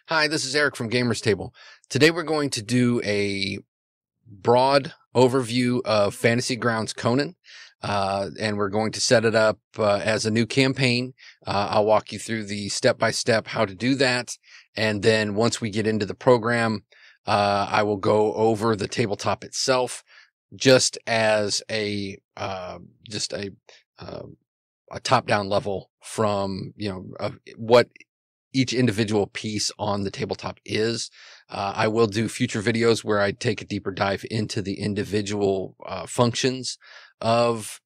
Hi, this is Eric from Gamers Table. Today we're going to do a broad overview of Fantasy Grounds Conan, and we're going to set it up as a new campaign. I'll walk you through the step-by-step how to do that, and then once we get into the program, I will go over the tabletop itself, just as uh, a top-down level from what each individual piece on the tabletop is. I will do future videos where I take a deeper dive into the individual functions of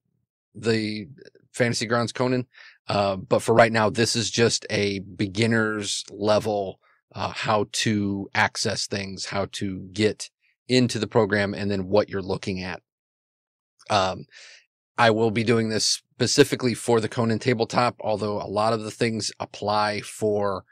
the Fantasy Grounds Conan. But for right now, this is just a beginner's level how to access things, how to get into the program, and then what you're looking at. I will be doing this specifically for the Conan tabletop, although a lot of the things apply for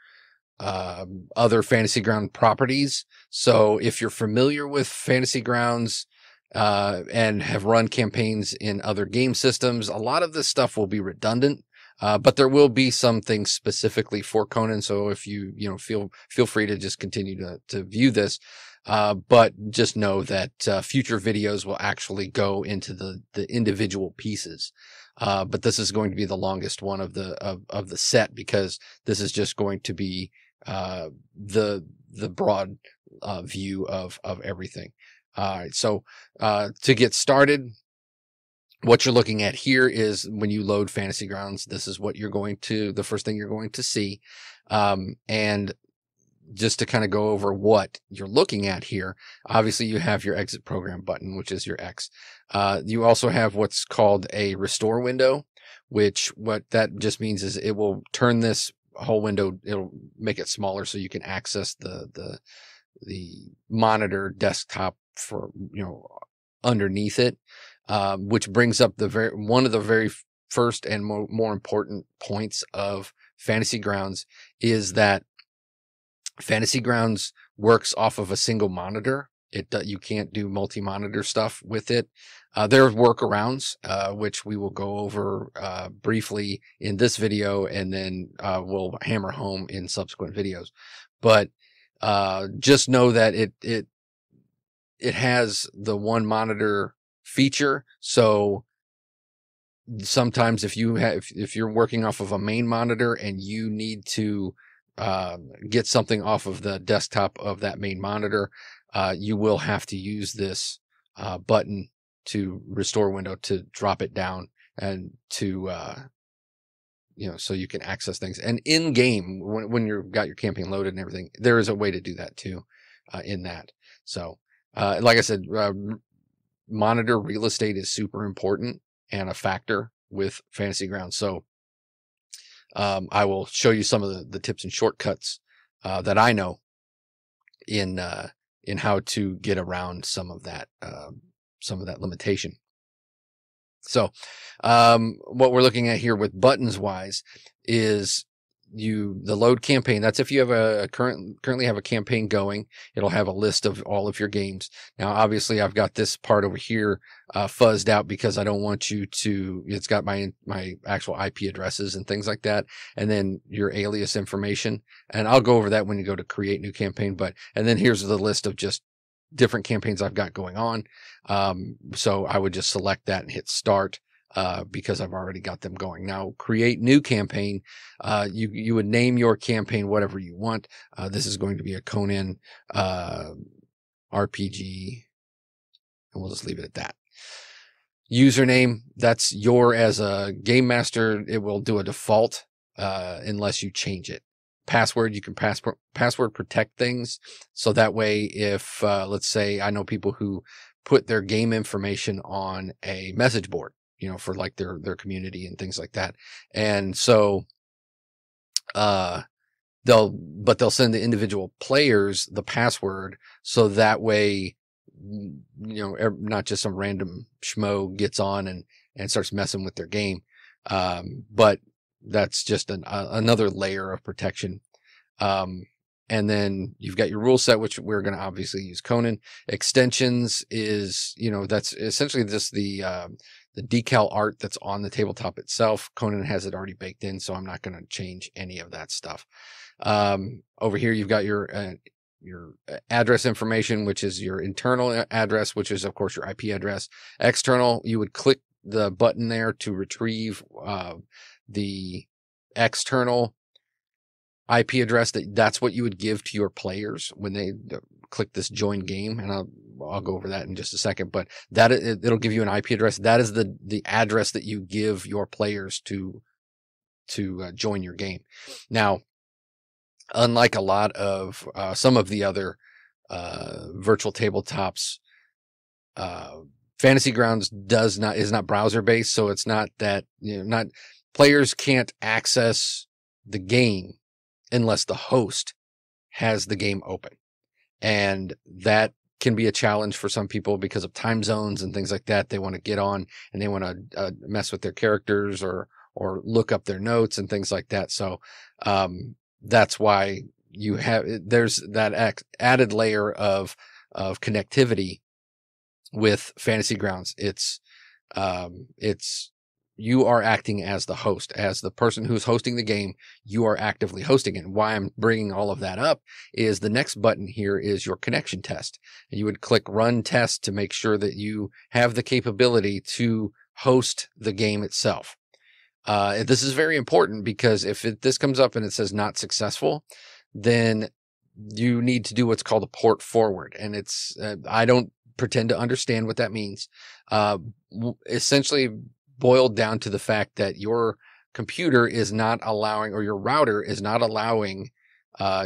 other Fantasy Ground properties. So if you're familiar with Fantasy Grounds and have run campaigns in other game systems, a lot of this stuff will be redundant. But there will be some things specifically for Conan. So if you feel free to just continue to view this. But just know that future videos will actually go into the individual pieces. But this is going to be the longest one of the set, because this is just going to be the broad view of everything. All right, so to get started, what you're looking at here is when you load Fantasy Grounds, this is what the first thing you're going to see. And just to kind of go over what you're looking at here, obviously you have your exit program button, which is your X. You also have what's called a restore window, which what that just means is it will turn this whole window, it'll make it smaller so you can access the monitor desktop for, underneath it, which brings up one of the very first and more important points of Fantasy Grounds is that Fantasy Grounds works off of a single monitor. You can't do multi-monitor stuff with it. There are workarounds, which we will go over briefly in this video, and then we'll hammer home in subsequent videos. But just know that it has the one monitor feature. So sometimes if you're working off of a main monitor and you need to get something off of the desktop of that main monitor, you will have to use this button to restore window to drop it down and to so you can access things. And in game, when you've got your campaign loaded and everything, there is a way to do that too in that. So like I said, monitor real estate is super important and a factor with Fantasy Grounds. So I will show you some of the tips and shortcuts that I know in how to get around some of that limitation. So what we're looking at here with buttons wise is the load campaign. That's if you have currently have a campaign going. It'll have a list of all of your games. Now, obviously, I've got this part over here fuzzed out because I don't want you to. It's got my actual IP addresses and things like that, and then your alias information. And I'll go over that when you go to create new campaign. And then here's the list of just different campaigns I've got going on. So I would just select that and hit start. Because I've already got them going. Now, create new campaign. You would name your campaign whatever you want. This is going to be a Conan RPG, and we'll just leave it at that. Username, that's as a game master. It will do a default unless you change it. Password, you can password protect things. So that way, if let's say I know people who put their game information on a message board, for like their community and things like that. And so, they'll send the individual players the password. So that way, not just some random schmo gets on and starts messing with their game. But that's just another layer of protection. And then you've got your rule set, which we're going to obviously use Conan. Extensions is, that's essentially just the decal art that's on the tabletop itself. Conan has it already baked in, so I'm not going to change any of that stuff. Over here, you've got your address information, which is your internal address, which is of course your IP address. External, you would click the button there to retrieve the external IP address. That's what you would give to your players when they click this join game, and I'll go over that in just a second. But that it'll give you an IP address. That is the address that you give your players to join your game. Now, unlike a lot of some of the other virtual tabletops, Fantasy Grounds is not browser based, so it's not that not players can't access the game unless the host has the game open, and that can be a challenge for some people because of time zones and things like that. They want to get on and they want to mess with their characters or look up their notes and things like that. So that's why there's that added layer of connectivity with Fantasy Grounds. It's you are acting as the host, as the person who's hosting the game. You are actively hosting it. And why I'm bringing all of that up is the next button here is your connection test. And you would click run test to make sure that you have the capability to host the game itself. This is very important because if this comes up and it says not successful, then you need to do what's called a port forward. And it's, I don't pretend to understand what that means. Essentially boiled down to the fact that your computer is not allowing, or your router is not allowing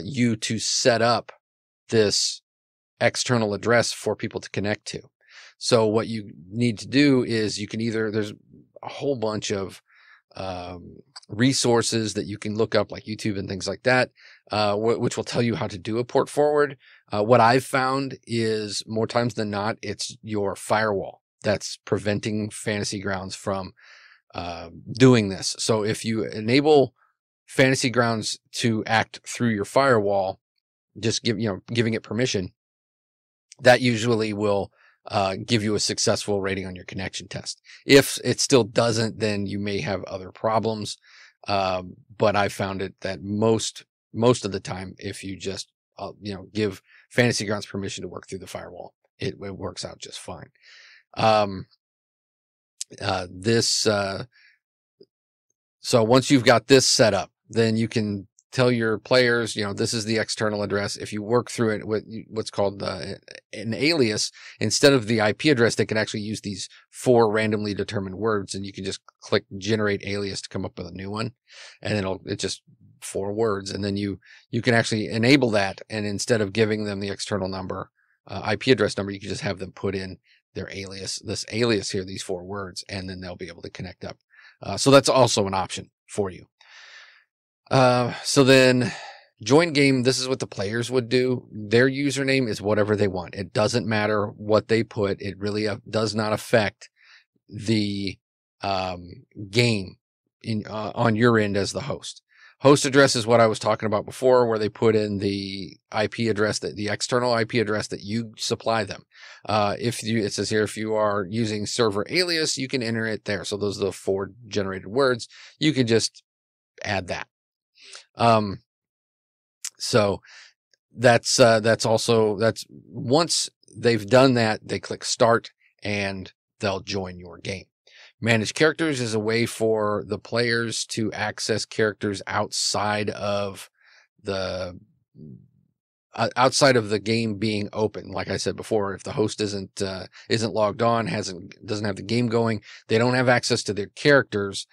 you to set up this external address for people to connect to. So what you need to do is you can there's a whole bunch of resources that you can look up, like YouTube and things like that, which will tell you how to do a port forward. What I've found is more times than not, it's your firewall that's preventing Fantasy Grounds from doing this. So if you enable Fantasy Grounds to act through your firewall, just giving it permission, that usually will give you a successful rating on your connection test. If it still doesn't, then you may have other problems. But I found it that most of the time, if you just give Fantasy Grounds permission to work through the firewall, it works out just fine. So once you've got this set up, then you can tell your players, this is the external address. If you work through it with what's called an alias, instead of the IP address, they can actually use these 4 randomly determined words, and you can just click generate alias to come up with a new one, and it's just 4 words, and then you can actually enable that, and instead of giving them the external number, IP address number, you can just have them put in their alias, this alias here, these 4 words, and then they'll be able to connect up. So that's also an option for you. So then join game, this is what the players would do. Their username is whatever they want. It doesn't matter what they put. It really does not affect the game on your end as the host. Host address is what I was talking about before, where they put in the IP address, the external IP address that you supply them. It says here, if you are using server alias, you can enter it there. So those are the 4 generated words. You can just add that. So that's once they've done that, they click start and they'll join your game. Manage characters is a way for the players to access characters outside of the game being open. Like I said before, if the host isn't logged on, doesn't have the game going, they don't have access to their characters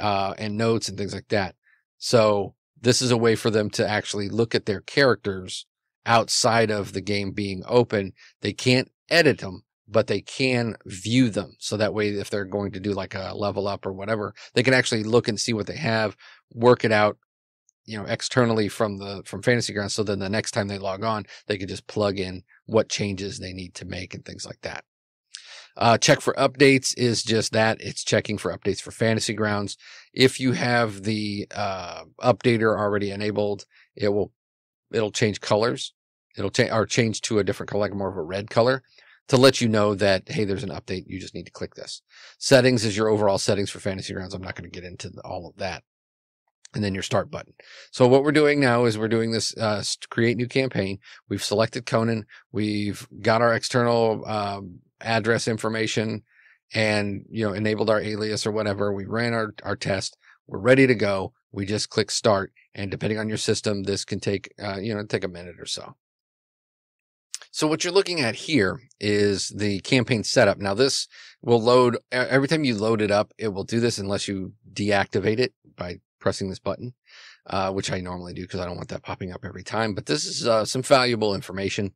and notes and things like that. So this is a way for them to actually look at their characters outside of the game being open. They can't edit them, but they can view them. So that way, if they're going to do like a level up or whatever, they can actually look and see what they have, work it out, externally from Fantasy Grounds. So then the next time they log on, they can just plug in what changes they need to make and things like that. Check for updates is just that. It's checking for updates for Fantasy Grounds. If you have the updater already enabled, it'll change colors. It'll change to a different color, like more of a red color, to let you know that, hey, there's an update. You just need to click this. Settings is your overall settings for Fantasy Grounds. I'm not going to get into all of that. and then your start button. So what we're doing now is we're doing this create new campaign. We've selected Conan. We've got our external address information and, enabled our alias or whatever. We ran our test. We're ready to go. We just click start. And depending on your system, this can take, take a minute or so. So what you're looking at here is the campaign setup. Now this will load every time you load it up. It will do this unless you deactivate it by pressing this button, which I normally do because I don't want that popping up every time. But this is some valuable information.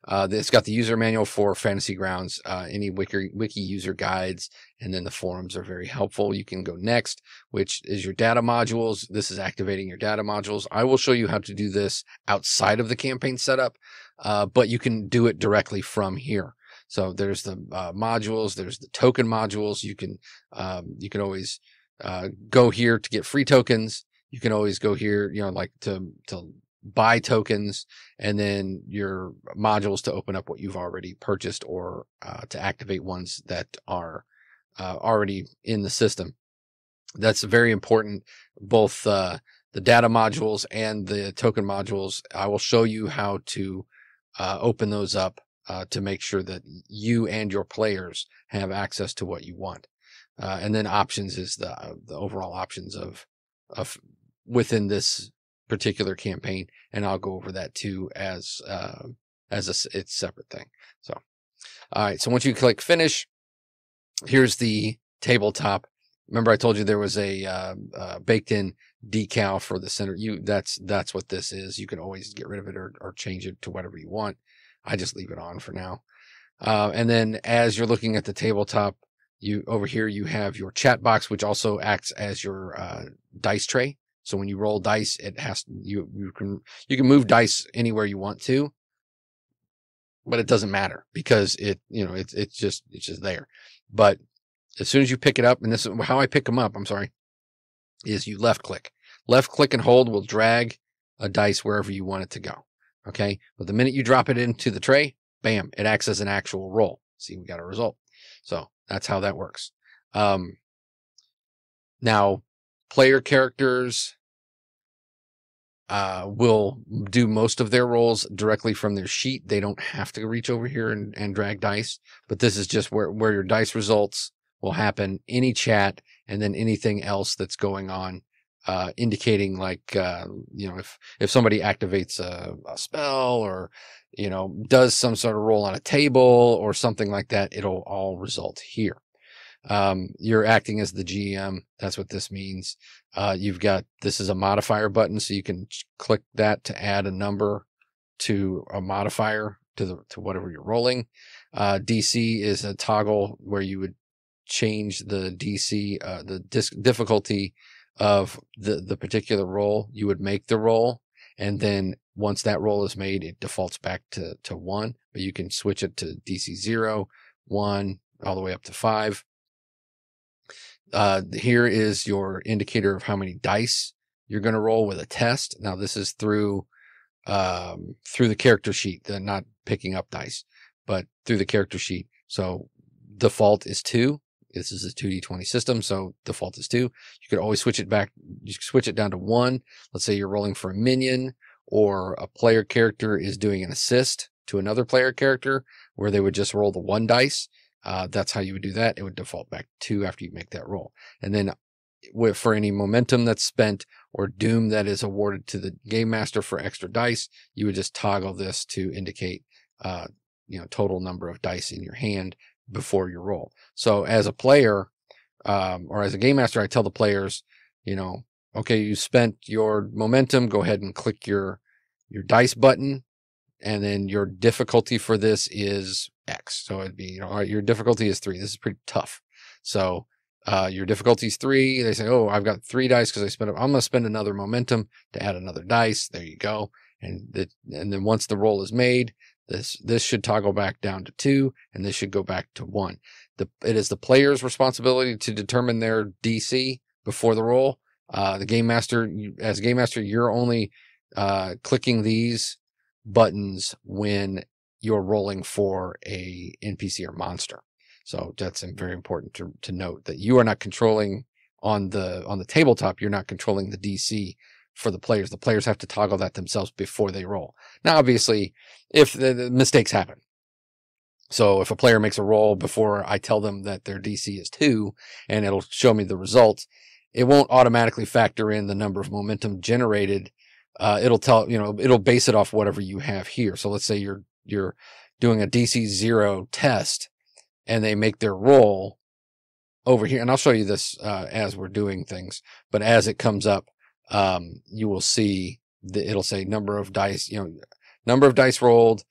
It's got the user manual for Fantasy Grounds, any wiki user guides, and then the forums are very helpful. You can go next, which is your data modules. This is activating your data modules. I will show you how to do this outside of the campaign setup, but you can do it directly from here. So there's the modules, there's the token modules. You can always go here to get free tokens. You can always go here, like to buy tokens, and then your modules to open up what you've already purchased, or to activate ones that are already in the system. That's very important. Both the data modules and the token modules, I will show you how to open those up to make sure that you and your players have access to what you want. And then options is the overall options of within this particular campaign, and I'll go over that too as its separate thing. So, all right. So once you click finish, here's the tabletop. Remember, I told you there was a baked-in decal for the center. That's what this is. You can always get rid of it or change it to whatever you want. I just leave it on for now. And then as you're looking at the tabletop, over here you have your chat box, which also acts as your dice tray. So when you roll dice, it has you can move dice anywhere you want to, but it doesn't matter because it's just there. But as soon as you pick it up, and this is how I pick them up, I'm sorry, is you left click and hold will drag a dice wherever you want it to go. Okay. But the minute you drop it into the tray, bam, it acts as an actual roll. See, we got a result. So that's how that works. Now player characters will do most of their rolls directly from their sheet. They don't have to reach over here and drag dice, but this is just where your dice results will happen, any chat, and then anything else that's going on, indicating like, if somebody activates a spell or, does some sort of roll on a table or something like that, it'll all result here. You're acting as the GM. That's what this means. This is a modifier button, so you can click that to add a number to a modifier to whatever you're rolling. DC is a toggle where you would change the DC, the difficulty of the particular roll. You would make the roll, and then once that roll is made, it defaults back to 1, but you can switch it to DC 0, 1, all the way up to 5. Here is your indicator of how many dice you're going to roll with a test. Now this is through the character sheet, not picking up dice, but through the character sheet. So default is 2. This is a 2d20 system, so default is 2. You could always switch it back. You can switch it down to 1. Let's say you're rolling for a minion, or a player character is doing an assist to another player character where they would just roll the 1 dice. That's how you would do that. It would default back to 2 after you make that roll. And then for any momentum that's spent or doom that is awarded to the game master for extra dice, you would just toggle this to indicate, total number of dice in your hand before your roll. So as a player, or as a game master, I tell the players, okay, you spent your momentum, go ahead and click your dice button. And then your difficulty for this is X. So it'd be, all right, your difficulty is 3. This is pretty tough. So your difficulty is 3. They say, oh, I've got 3 dice because I'm going to spend another momentum to add another dice. There you go. And then once the roll is made, this should toggle back down to 2, and this should go back to 1. It is the player's responsibility to determine their DC before the roll. The game master, as a game master, you're only clicking these buttons when you're rolling for a NPC or monster. So that's very important to note that you are not controlling on the tabletop, you're not controlling the DC for the players. The players have to toggle that themselves before they roll. Now, obviously, if the mistakes happen. So if a player makes a roll before I tell them that their DC is 2 and it'll show me the results, it won't automatically factor in the number of momentum generated. It'll tell, it'll base it off whatever you have here. So let's say you're doing a DC 0 test and they make their roll over here. And I'll show you this as we're doing things, but as it comes up, you will see it'll say number of dice, number of dice rolled,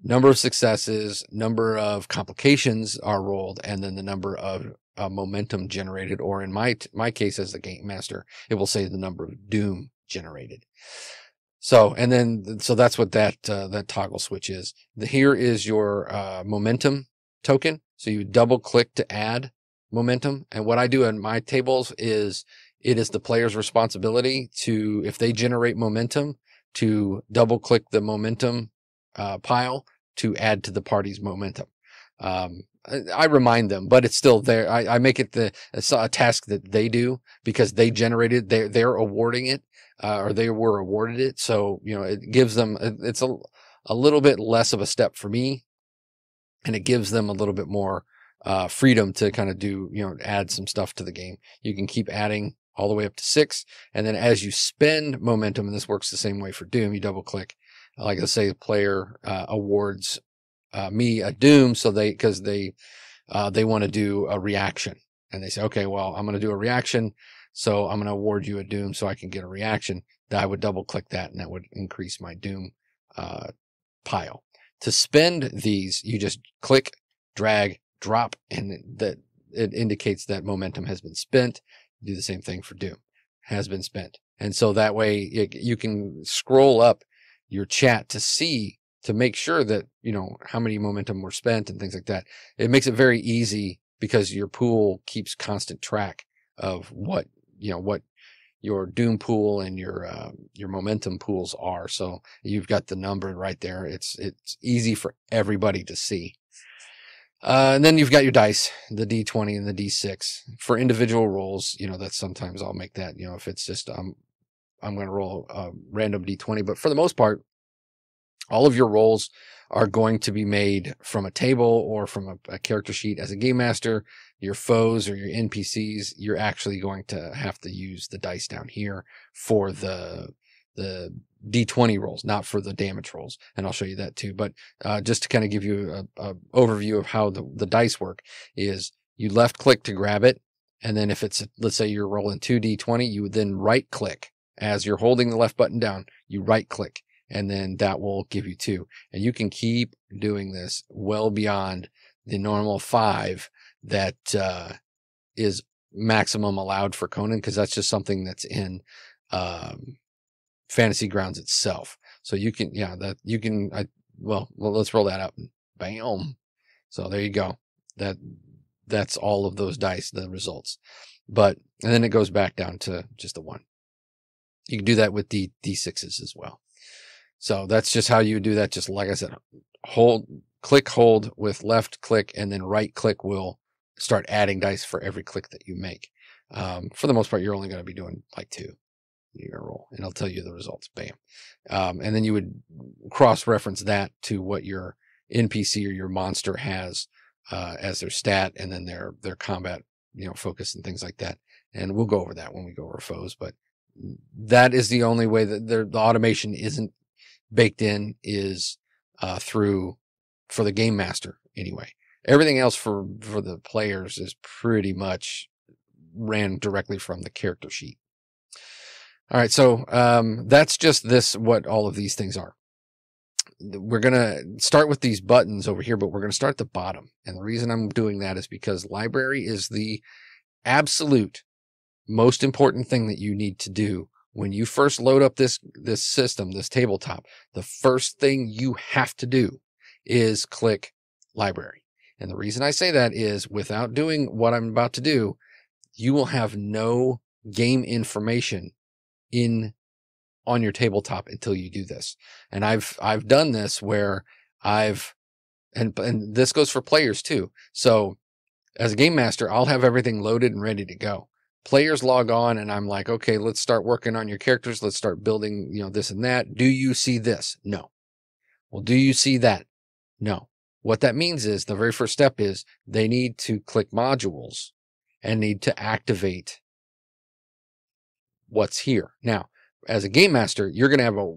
number of successes, number of complications are rolled, and then the number of momentum generated, or in my case as the game master, it will say the number of doom generated. So that's what that toggle switch is. Here is your momentum token. So you double click to add momentum. And what I do in my tables is it is the player's responsibility to, if they generate momentum, to double click the momentum pile to add to the party's momentum. I remind them, but it's still there. I make it it's a task that they do because they generated, they're awarding it, or they were awarded it. So, it gives them, it's a little bit less of a step for me, and it gives them a little bit more freedom to kind of do, add some stuff to the game. You can keep adding all the way up to 6. And then as you spend momentum, and this works the same way for Doom, you double click, like let's say the player awards me a Doom, so because they want to do a reaction, and they say, okay, well, I'm going to do a reaction, so I'm going to award you a Doom so I can get a reaction. That I would double click that, and that would increase my Doom pile. To spend these, you just click, drag, drop, and that it indicates that momentum has been spent. Do the same thing for Doom, has been spent. And so that way you can scroll up your chat to make sure that, how many momentum were spent and things like that. It makes it very easy because your pool keeps constant track of what your Doom pool and your momentum pools are. So you've got the number right there. It's easy for everybody to see. And then you've got your dice, the D20 and the D6 for individual rolls. That sometimes I'll make that, if it's just, I'm going to roll a random D20, but for the most part, all of your rolls are going to be made from a table or from a character sheet. As a game master, your foes or your NPCs, you're actually going to have to use the dice down here for the D20 rolls, not for the damage rolls. And I'll show you that too. But just to kind of give you a overview of how the dice work is you left click to grab it. And then if it's, let's say you're rolling 2 D20, you would then right click as you're holding the left button down, you right click, and then that will give you 2. And you can keep doing this well beyond the normal 5 that is maximum allowed for Conan, because that's just something that's in Fantasy Grounds itself. So you can, well, let's roll that up. Bam. So there you go. That's all of those dice, the results. And then it goes back down to just the 1. You can do that with the D6s as well. So that's just how you do that. Just like I said, click, hold with left click, and then right click will start adding dice for every click that you make. For the most part, you're only going to be doing like 2. You're going to roll, and it'll tell you the results. Bam. And then you would cross-reference that to what your NPC or your monster has as their stat, and then their combat, focus and things like that. And we'll go over that when we go over foes, but that is the only way that the automation isn't baked in is through, for the game master anyway. Everything else for the players is pretty much ran directly from the character sheet. All right, so that's just what all of these things are. We're going to start with these buttons over here, but we're going to start at the bottom. And the reason I'm doing that is because library is the absolute most important thing that you need to do when you first load up this system, this tabletop. The first thing you have to do is click library. And the reason I say that is without doing what I'm about to do, you will have no game information on your tabletop until you do this. And I've done this where and this goes for players too. So as a game master, I'll have everything loaded and ready to go. players log on and I'm like, okay, let's start working on your characters. Let's start building, this and that. Do you see this? No. Well, do you see that? No. What that means is the very first step is they need to click modules and need to activate what's here. Now, as a game master, you're going to have a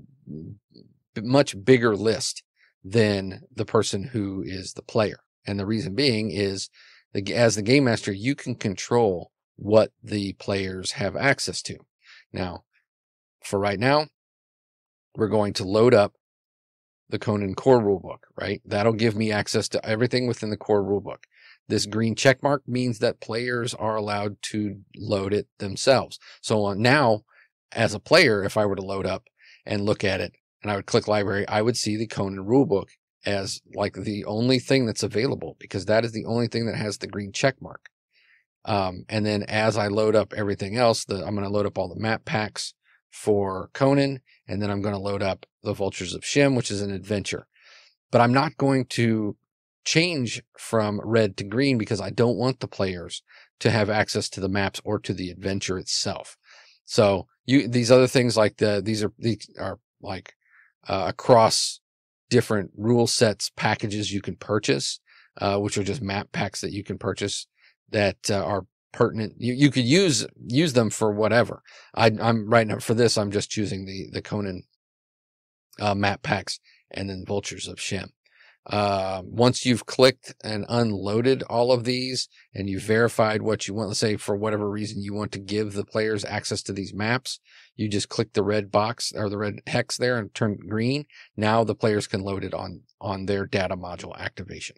much bigger list than the person who is the player. And the reason being is as the game master, you can control what the players have access to. Now, for right now, we're going to load up the Conan core rulebook, right? That'll give me access to everything within the core rulebook. This green check mark means that players are allowed to load it themselves. So now, as a player, if I were to load up and look at it, and I would click library, I would see the Conan rulebook as like the only thing that's available, because that is the only thing that has the green check mark. And then as I load up everything else, I'm going to load up all the map packs for Conan, and then I'm going to load up the Vultures of Shem, which is an adventure. But I'm not going to change from red to green because I don't want the players to have access to the maps or to the adventure itself. So these other things like these are like across different rule sets packages you can purchase, which are just map packs that you can purchase that are pertinent. You could use them for whatever. I'm right now for this. I'm just choosing the Conan map packs and then Vultures of Shem. Once you've clicked and unloaded all of these and you've verified what you want, let's say for whatever reason you want to give the players access to these maps, you just click the red box or the red hex there and turn green. Now the players can load it on their data module activation.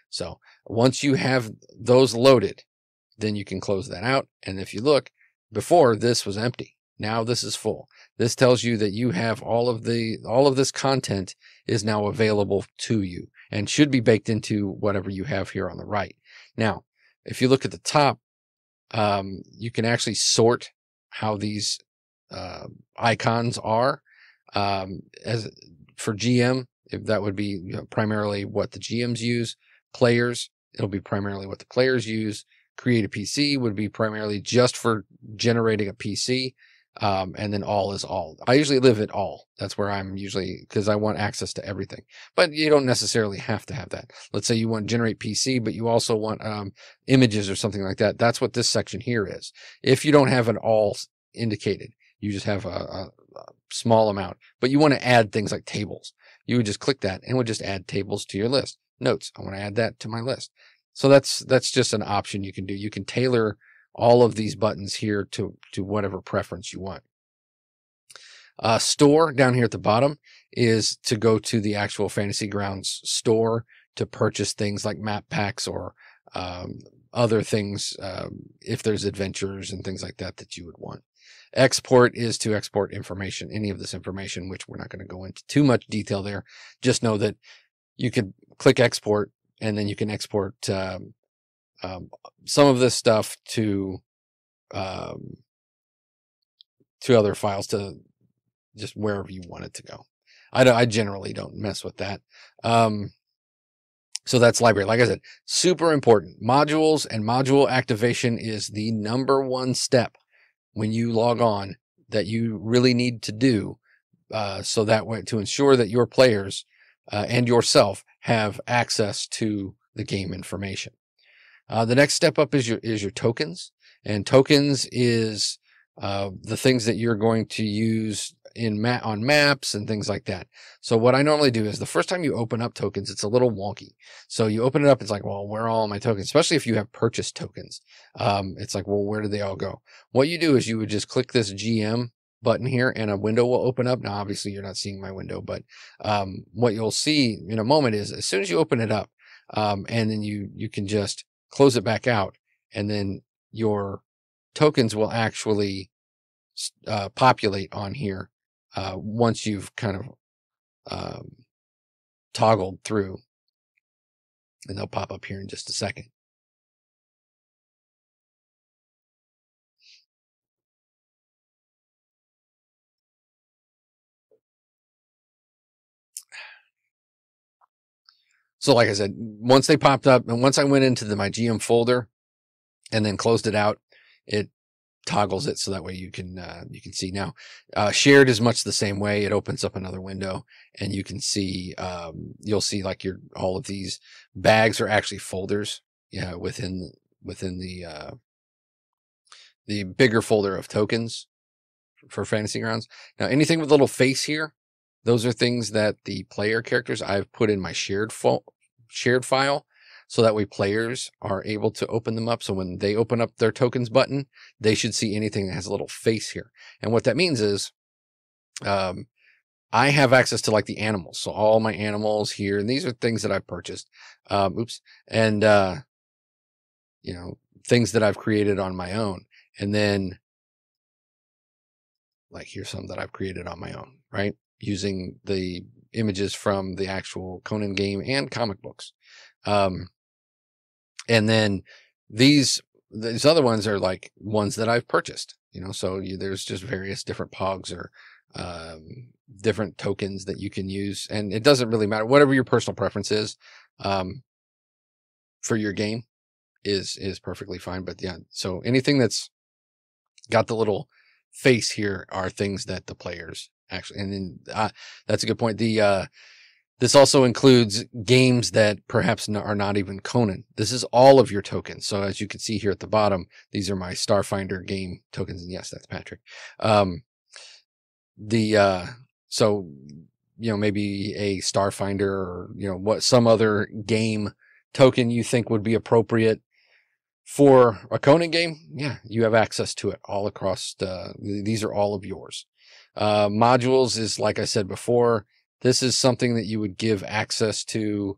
So once you have those loaded, then you can close that out. And if you look, before this was empty. Now this is full. This tells you that you have all of this content is now available to you and should be baked into whatever you have here on the right. Now, if you look at the top, you can actually sort how these icons are. As for GM, if that would be primarily what the GMs use. Players, it'll be primarily what the players use. Create a PC would be primarily just for generating a PC. And then all is all. I usually live at all. That's where I'm usually, because I want access to everything. But you don't necessarily have to have that. Let's say you want to generate PC, but you also want images or something like that. That's what this section here is. If you don't have an all indicated, you just have a small amount, but you want to add things like tables. You would just click that and it would just add tables to your list. Notes, I want to add that to my list. So that's just an option you can do. You can tailor all of these buttons here to whatever preference you want. Store down here at the bottom is to go to the actual Fantasy Grounds store to purchase things like map packs or other things, if there's adventures and things like that you would want. Export is to export information, any of this information, which we're not going to go into too much detail there. Just know that you can click export and then you can export some of this stuff to other files, to just wherever you want it to go. I generally don't mess with that. So that's library. Like I said, super important. Modules and module activation is the number one step when you log on that you really need to do, so that way to ensure that your players and yourself have access to the game information. The next step up is your tokens, and tokens is the things that you're going to use on maps and things like that. So what I normally do is the first time you open up tokens, it's a little wonky. So you open it up, it's like, well, where are all my tokens? Especially if you have purchased tokens. It's like, well, where do they all go? What you do is you would just click this GM button here and a window will open up. Now, obviously you're not seeing my window, but what you'll see in a moment is as soon as you open it up, and then you can just close it back out, and then your tokens will actually populate on here once you've kind of toggled through, and they'll pop up here in just a second. So like I said, once they popped up and once I went into my GM folder and then closed it out, it toggles it so that way you can see. Now shared is much the same way. It opens up another window and you can see you'll see like all of these bags are actually folders, yeah, within the bigger folder of tokens for Fantasy Grounds. Now anything with a little face here, those are things that the player characters I've put in my shared file, so that way players are able to open them up. So when they open up their tokens button, they should see anything that has a little face here. And what that means is I have access to like the animals. So all my animals here, and these are things that I've purchased. And you know, things that I've created on my own. And then like here's some that I've created on my own, right? Using the images from the actual Conan game and comic books. And then these other ones are like ones that I've purchased, you know, so there's just various different pogs or different tokens that you can use. And it doesn't really matter, whatever your personal preference is for your game is perfectly fine. But yeah, so anything that's got the little face here are things that the players actually, and then that's a good point. This also includes games that perhaps are not even Conan. This is all of your tokens. So as you can see here at the bottom, these are my Starfinder game tokens. And yes, that's Patrick. So, you know, maybe a Starfinder or, you know, what some other game token you think would be appropriate for a Conan game. Yeah, you have access to it all across. These are all of yours. Modules is, like I said before, this is something that you would give access to,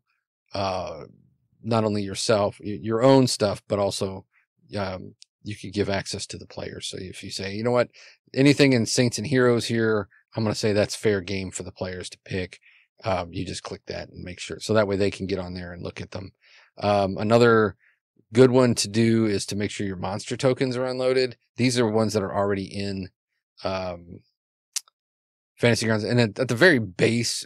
not only yourself, your own stuff, but also you could give access to the players. So if you say, you know what, anything in Saints and Heroes here, I'm going to say that's fair game for the players to pick. You just click that and make sure. So that way they can get on there and look at them. Another good one to do is to make sure your monster tokens are unloaded. These are ones that are already in Fantasy Grounds, and at the very base,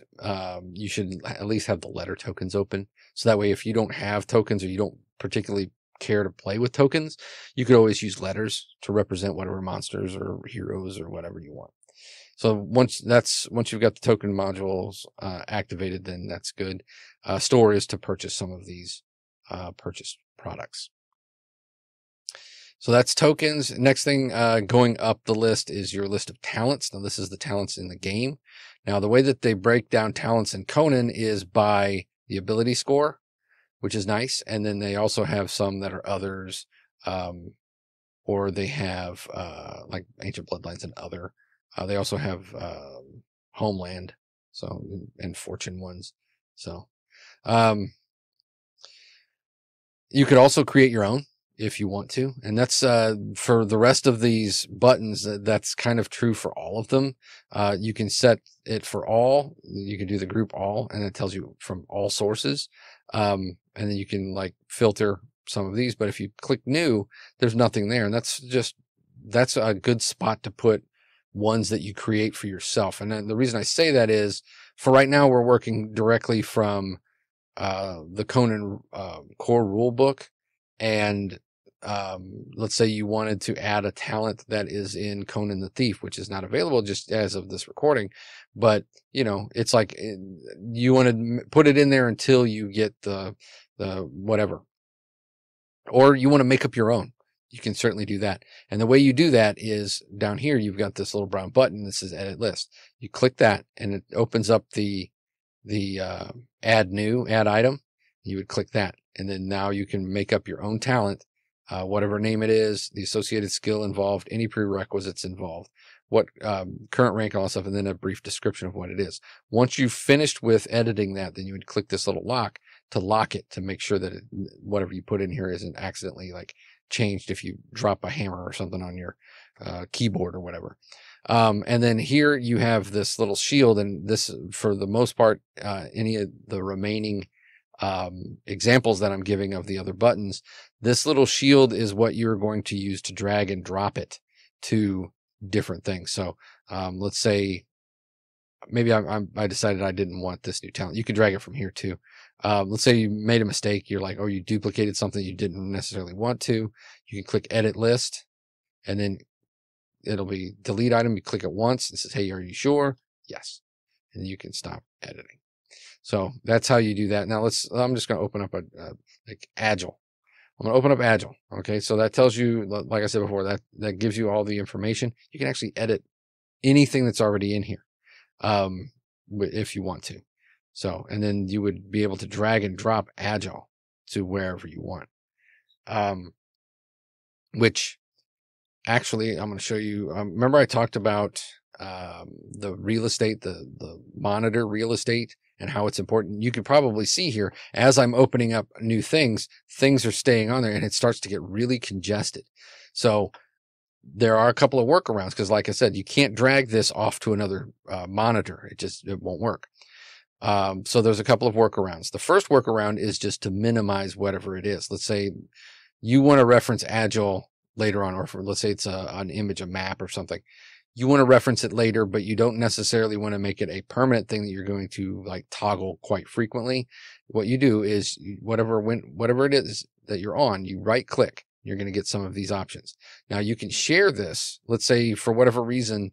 you should at least have the letter tokens open. So that way, if you don't have tokens or you don't particularly care to play with tokens, you could always use letters to represent whatever monsters or heroes or whatever you want. So once you've got the token modules activated, then that's good. Store is to purchase some of these purchased products. So that's tokens. Next thing going up the list is your list of talents. Now this is the talents in the game. Now the way that they break down talents in Conan is by the ability score, which is nice. And then they also have some that are others, or they have like Ancient Bloodlines and other. They also have Homeland, so, and Fortune ones. So you could also create your own if you want to. And that's for the rest of these buttons, that's kind of true for all of them. You can set it for all. You can do the group all, and it tells you from all sources. And then you can like filter some of these. But if you click new, there's nothing there. And that's a good spot to put ones that you create for yourself. And then the reason I say that is, for right now, we're working directly from the Conan core rule book. And let's say you wanted to add a talent that is in Conan the Thief, which is not available just as of this recording. But, you know, it's like you want to put it in there until you get the whatever. Or you want to make up your own. You can certainly do that. And the way you do that is down here, you've got this little brown button that says edit list. You click that and it opens up the add item. You would click that. And then now you can make up your own talent, whatever name it is, the associated skill involved, any prerequisites involved, what current rank, all that stuff, and then a brief description of what it is. Once you've finished with editing that, then you would click this little lock to lock it, to make sure that whatever you put in here isn't accidentally like changed if you drop a hammer or something on your keyboard or whatever. And then here you have this little shield, and this, for the most part, any of the remaining examples that I'm giving of the other buttons, this little shield is what you're going to use to drag and drop it to different things. So let's say maybe I decided I didn't want this new talent. You can drag it from here too. Let's say you made a mistake. You're like, oh, you duplicated something you didn't necessarily want to. You can click edit list and then it'll be delete item. You click it once. It says, hey, are you sure? Yes. And you can stop editing. So that's how you do that. Now I'm just going to open up like Agile. I'm going to open up Agile. Okay. So that tells you, like I said before, that gives you all the information. You can actually edit anything that's already in here. If you want to. So, and then you would be able to drag and drop Agile to wherever you want. Which actually I'm going to show you. Remember I talked about the real estate, the monitor real estate, and how it's important. You can probably see here as I'm opening up new things are staying on there, and it starts to get really congested. So there are a couple of workarounds, because like I said, you can't drag this off to another monitor. It won't work. So there's a couple of workarounds. The first workaround is just to minimize whatever it is. Let's say you want to reference Agile later on, or let's say it's an image, a map or something. You want to reference it later, but you don't necessarily want to make it a permanent thing that you're going to like toggle quite frequently. What you do is whatever it is that you're on, you right click. You're going to get some of these options. Now you can share this. Let's say for whatever reason,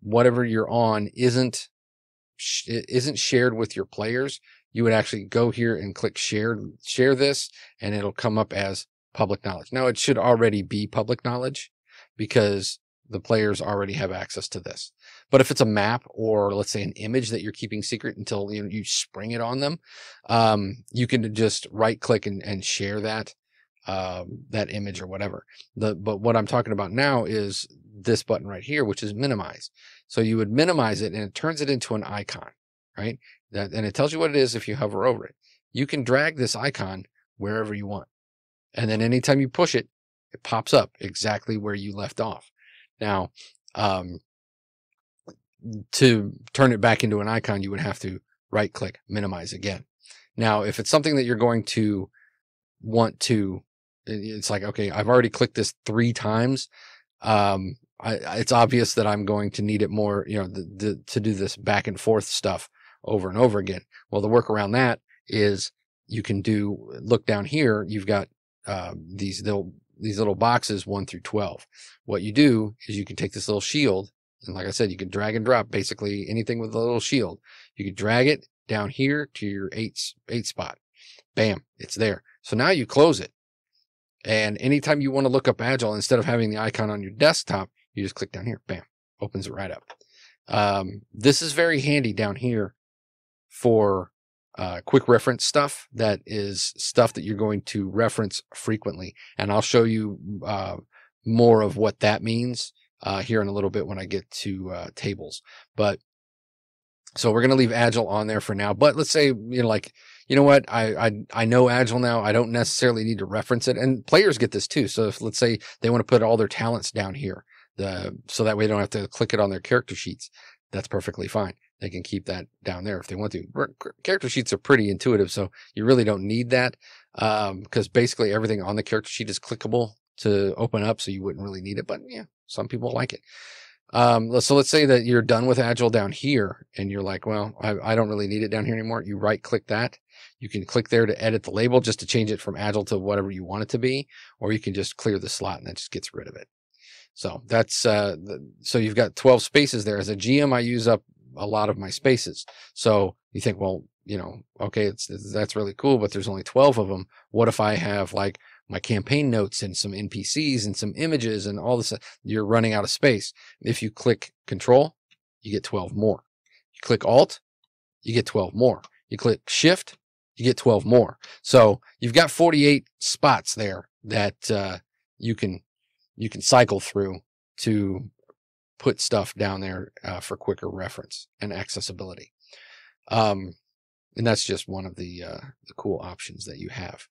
whatever you're on isn't shared with your players. You would actually go here and click share this, and it'll come up as public knowledge. Now it should already be public knowledge because the players already have access to this. But if it's a map, or let's say an image that you're keeping secret until you spring it on them, you can just right click and share that image or whatever. But what I'm talking about now is this button right here, which is minimize. So you would minimize it, and it turns it into an icon, right? And it tells you what it is if you hover over it. You can drag this icon wherever you want. And then anytime you push it, it pops up exactly where you left off. Now, to turn it back into an icon, you would have to right click, minimize again. Now, if it's something that you're going to want to, it's like, okay, I've already clicked this 3 times. It's obvious that I'm going to need it more, to do this back and forth stuff over and over again. Well, the work around that is you can look down here. You've got these little boxes 1 through 12. What you do is you can take this little shield, and like I said, you can drag and drop basically anything with a little shield. You can drag it down here to your 8 spot. Bam, it's there. So now you close it. And anytime you want to look up Agile, instead of having the icon on your desktop, you just click down here. Bam, opens it right up. This is very handy down here for quick reference stuff. That is stuff that you're going to reference frequently. And I'll show you more of what that means here in a little bit when I get to tables. But so we're going to leave Agile on there for now. But let's say, you know what, I know Agile now. I don't necessarily need to reference it. And players get this too. So if, let's say they want to put all their talents down here, so that way they don't have to click it on their character sheets. That's perfectly fine. They can keep that down there if they want to. Character sheets are pretty intuitive, so you really don't need that, because basically everything on the character sheet is clickable to open up, so you wouldn't really need it. But yeah, some people like it. So let's say that you're done with Agile down here, and you're like, well, I don't really need it down here anymore. You right click that. You can click there to edit the label, just to change it from Agile to whatever you want it to be, or you can just clear the slot, and that just gets rid of it. So that's so you've got 12 spaces there. As a GM, I use up a lot of my spaces. So you think, well, okay, that's really cool, but there's only 12 of them. What if I have like my campaign notes and some NPCs and some images and all this? You're running out of space. If you click Control, you get 12 more. You click Alt, you get 12 more. You click Shift, you get 12 more. So you've got 48 spots there that you can cycle through to put stuff down there for quicker reference and accessibility. And that's just one of the cool options that you have.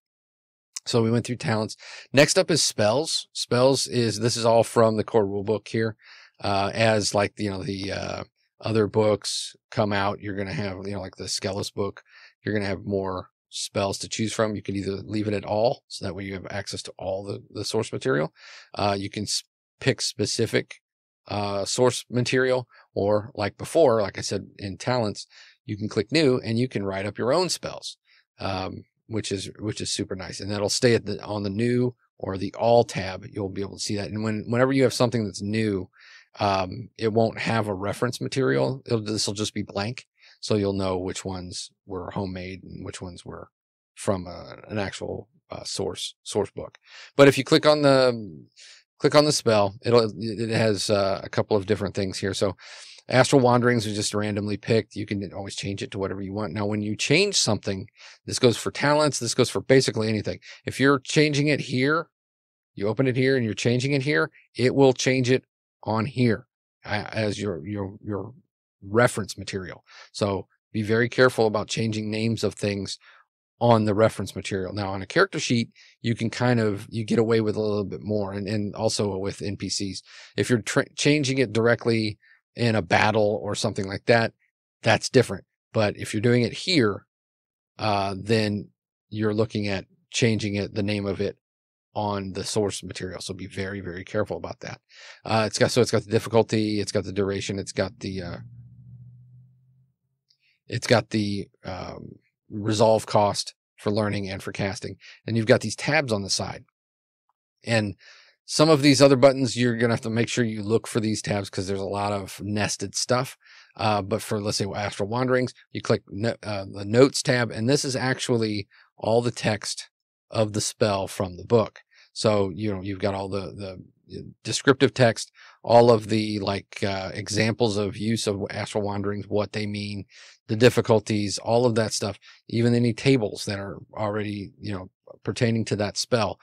So we went through talents. Next up is spells. Spells this is all from the core rulebook here. As like, the other books come out, you're going to have, like the Skelos book, you're going to have more spells to choose from. You can either leave it at all, so that way you have access to all the source material. You can pick specific source material, or like before, like I said, in talents, you can click new and you can write up your own spells, which is super nice. And that'll stay on the new or the all tab. You'll be able to see that. And whenever you have something that's new, it won't have a reference material. This will just be blank. So you'll know which ones were homemade and which ones were from an actual source book. But if you click on the spell, it has a couple of different things here. So Astral Wanderings is just randomly picked. You can always change it to whatever you want. Now, when you change something, this goes for talents. This goes for basically anything. If you're changing it here, you open it here and you're changing it here, it will change it on here as your reference material. So be very careful about changing names of things on the reference material. Now, on a character sheet, you can you get away with a little bit more, and also with NPCs. If you're changing it directly in a battle or something like that, that's different. But if you're doing it here, then you're looking at changing the name of it on the source material. So be very, very careful about that. It's got the difficulty, it's got the duration, it's got the resolve cost for learning and for casting. And you've got these tabs on the side. And some of these other buttons, you're going to have to make sure you look for these tabs because there's a lot of nested stuff. But for, let's say, Astral Wanderings, you click the Notes tab, and this is actually all the text of the spell from the book. So, you've got all the descriptive text, all of the examples of use of Astral Wanderings, what they mean, the difficulties, all of that stuff, even any tables that are already, pertaining to that spell.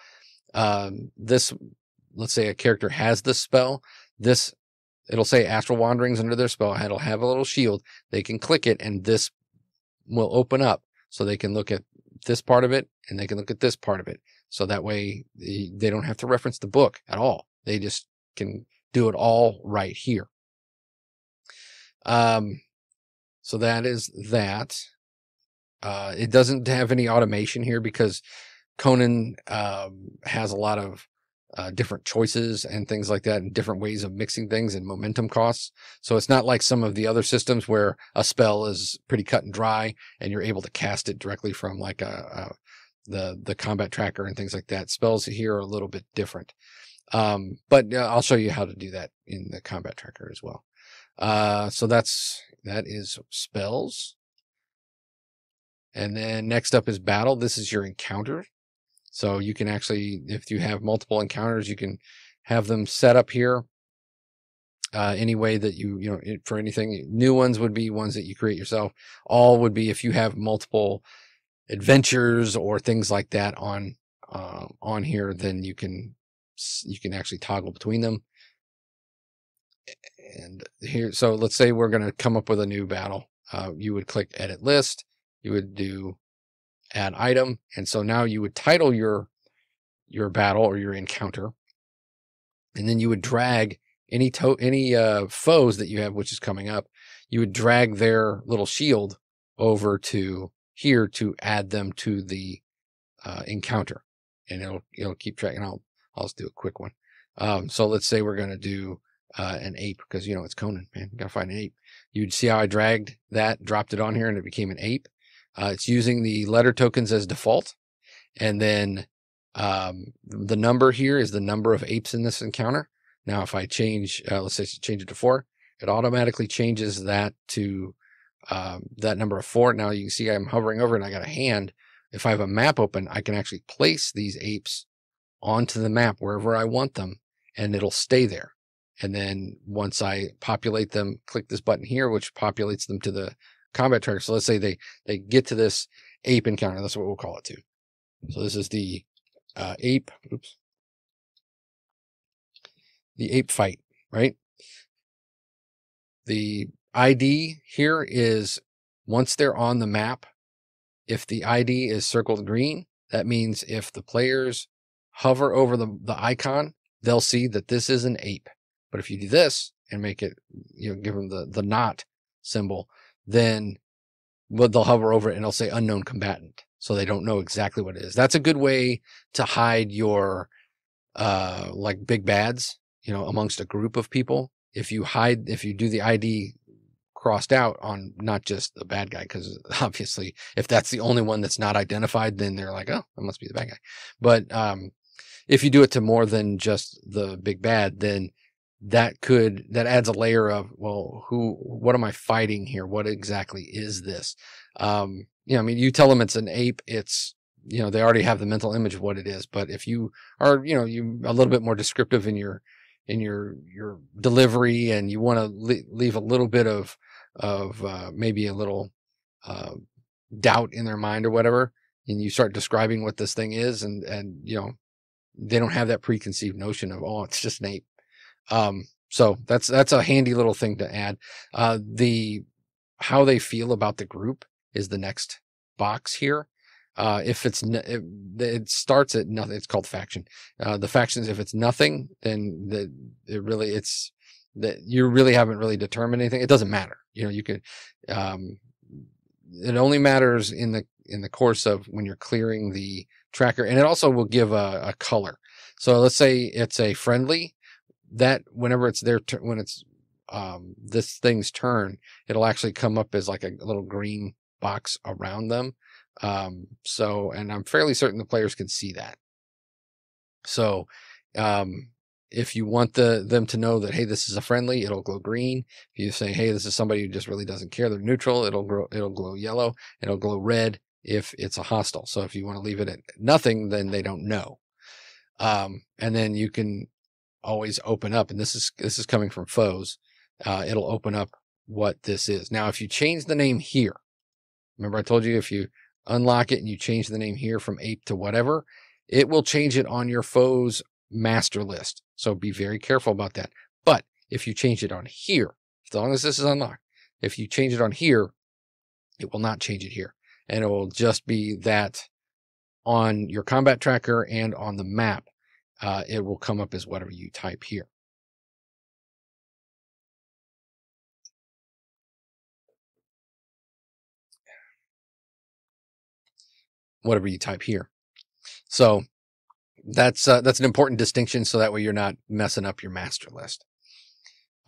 Let's say a character has this spell, it'll say Astral Wanderings under their spell. It'll have a little shield. They can click it and this will open up so they can look at this part of it and they can look at this part of it. So that way they don't have to reference the book at all. They just can do it all right here. So that is that. It doesn't have any automation here because Conan has a lot of different choices and things like that, and different ways of mixing things and momentum costs. So it's not like some of the other systems where a spell is pretty cut and dry and you're able to cast it directly from the combat tracker and things like that. Spells here are a little bit different. But I'll show you how to do that in the combat tracker as well. So that is spells. And then next up is battle. This is your encounter. So you can actually, if you have multiple encounters, you can have them set up here any way that for anything. New ones would be ones that you create yourself. All would be if you have multiple adventures or things like that on here, then you can actually toggle between them. And here, so let's say we're going to come up with a new battle. You would click Edit List. You would do Add Item, and so now you would title your battle or your encounter, and then you would drag any foes that you have, which is coming up. You would drag their little shield over to here to add them to the encounter, and it'll keep track. And I'll just do a quick one. So let's say we're going to do an ape, because it's Conan, man. You gotta find an ape. You'd see how I dragged that, dropped it on here, and it became an ape. It's using the letter tokens as default, and then the number here is the number of apes in this encounter. Now, if I change, let's say change it to 4, it automatically changes that to that number of 4. Now you can see I'm hovering over it and I got a hand. If I have a map open, I can actually place these apes onto the map wherever I want them, and it'll stay there. And then once I populate them, click this button here, which populates them to the combat tracker. So let's say they get to this ape encounter. That's what we'll call it too. So this is the ape. Oops. The ape fight, right? The ID here is once they're on the map, if the ID is circled green, that means if the players hover over the icon, they'll see that this is an ape. But if you do this and make it, give them the not symbol, then they'll hover over it and it'll say unknown combatant. So they don't know exactly what it is. That's a good way to hide your big bads, amongst a group of people. If you do the ID crossed out on not just the bad guy, because obviously if that's the only one that's not identified, then they're like, oh, that must be the bad guy. But if you do it to more than just the big bad, then that adds a layer of, well, what am I fighting here? What exactly is this? You know, I mean, you tell them it's an ape, it's, you know, they already have the mental image of what it is. But if you are, you know, you a little bit more descriptive in your delivery, and you want to leave a little bit of maybe a little uh, doubt in their mind or whatever, and you start describing what this thing is, and you know, they don't have that preconceived notion of, oh, it's just an ape. So that's a handy little thing to add. How they feel about the group is the next box here. If it starts at nothing, it's called faction. The factions, if it's nothing, then it's that you really haven't really determined anything. It doesn't matter. You know, you can, it only matters in the course of when you're clearing the tracker, and it also will give a color. So let's say it's a friendly, that whenever it's their turn, when it's this thing's turn, it'll actually come up as like a little green box around them. And I'm fairly certain the players can see that. So if you want them to know that, hey, this is a friendly, it'll glow green. If you say, hey, this is somebody who just really doesn't care, they're neutral, it'll glow yellow. It'll glow red if it's a hostile. So if you want to leave it at nothing, then they don't know. And then you can always open up, and this is coming from foes. It'll open up what this is. Now, if you change the name here, remember I told you, if you unlock it and you change the name here from ape to whatever, it will change it on your foe's master list. So be very careful about that. But if you change it on here, as long as this is unlocked, if you change it on here, it will not change it here. And it will just be that on your combat tracker and on the map, it will come up as whatever you type here. Whatever you type here. So that's an important distinction, so that way you're not messing up your master list.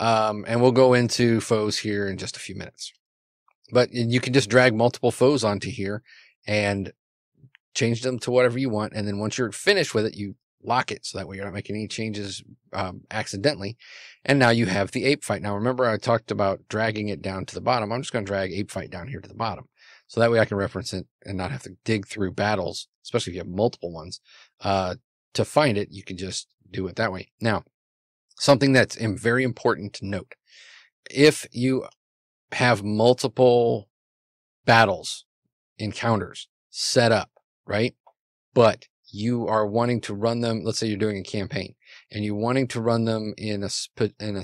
And we'll go into foes here in just a few minutes. But you can just drag multiple foes onto here and change them to whatever you want. And then once you're finished with it, you lock it, so that way you're not making any changes accidentally. And now you have the ape fight. Now, remember I talked about dragging it down to the bottom. I'm just going to drag ape fight down here to the bottom. So that way I can reference it and not have to dig through battles, especially if you have multiple ones. To find it, you can just do it that way. Now, something that's very important to note: if you have multiple battles, encounters set up, right? But you are wanting to run them, let's say you're doing a campaign, and you're wanting to run them in a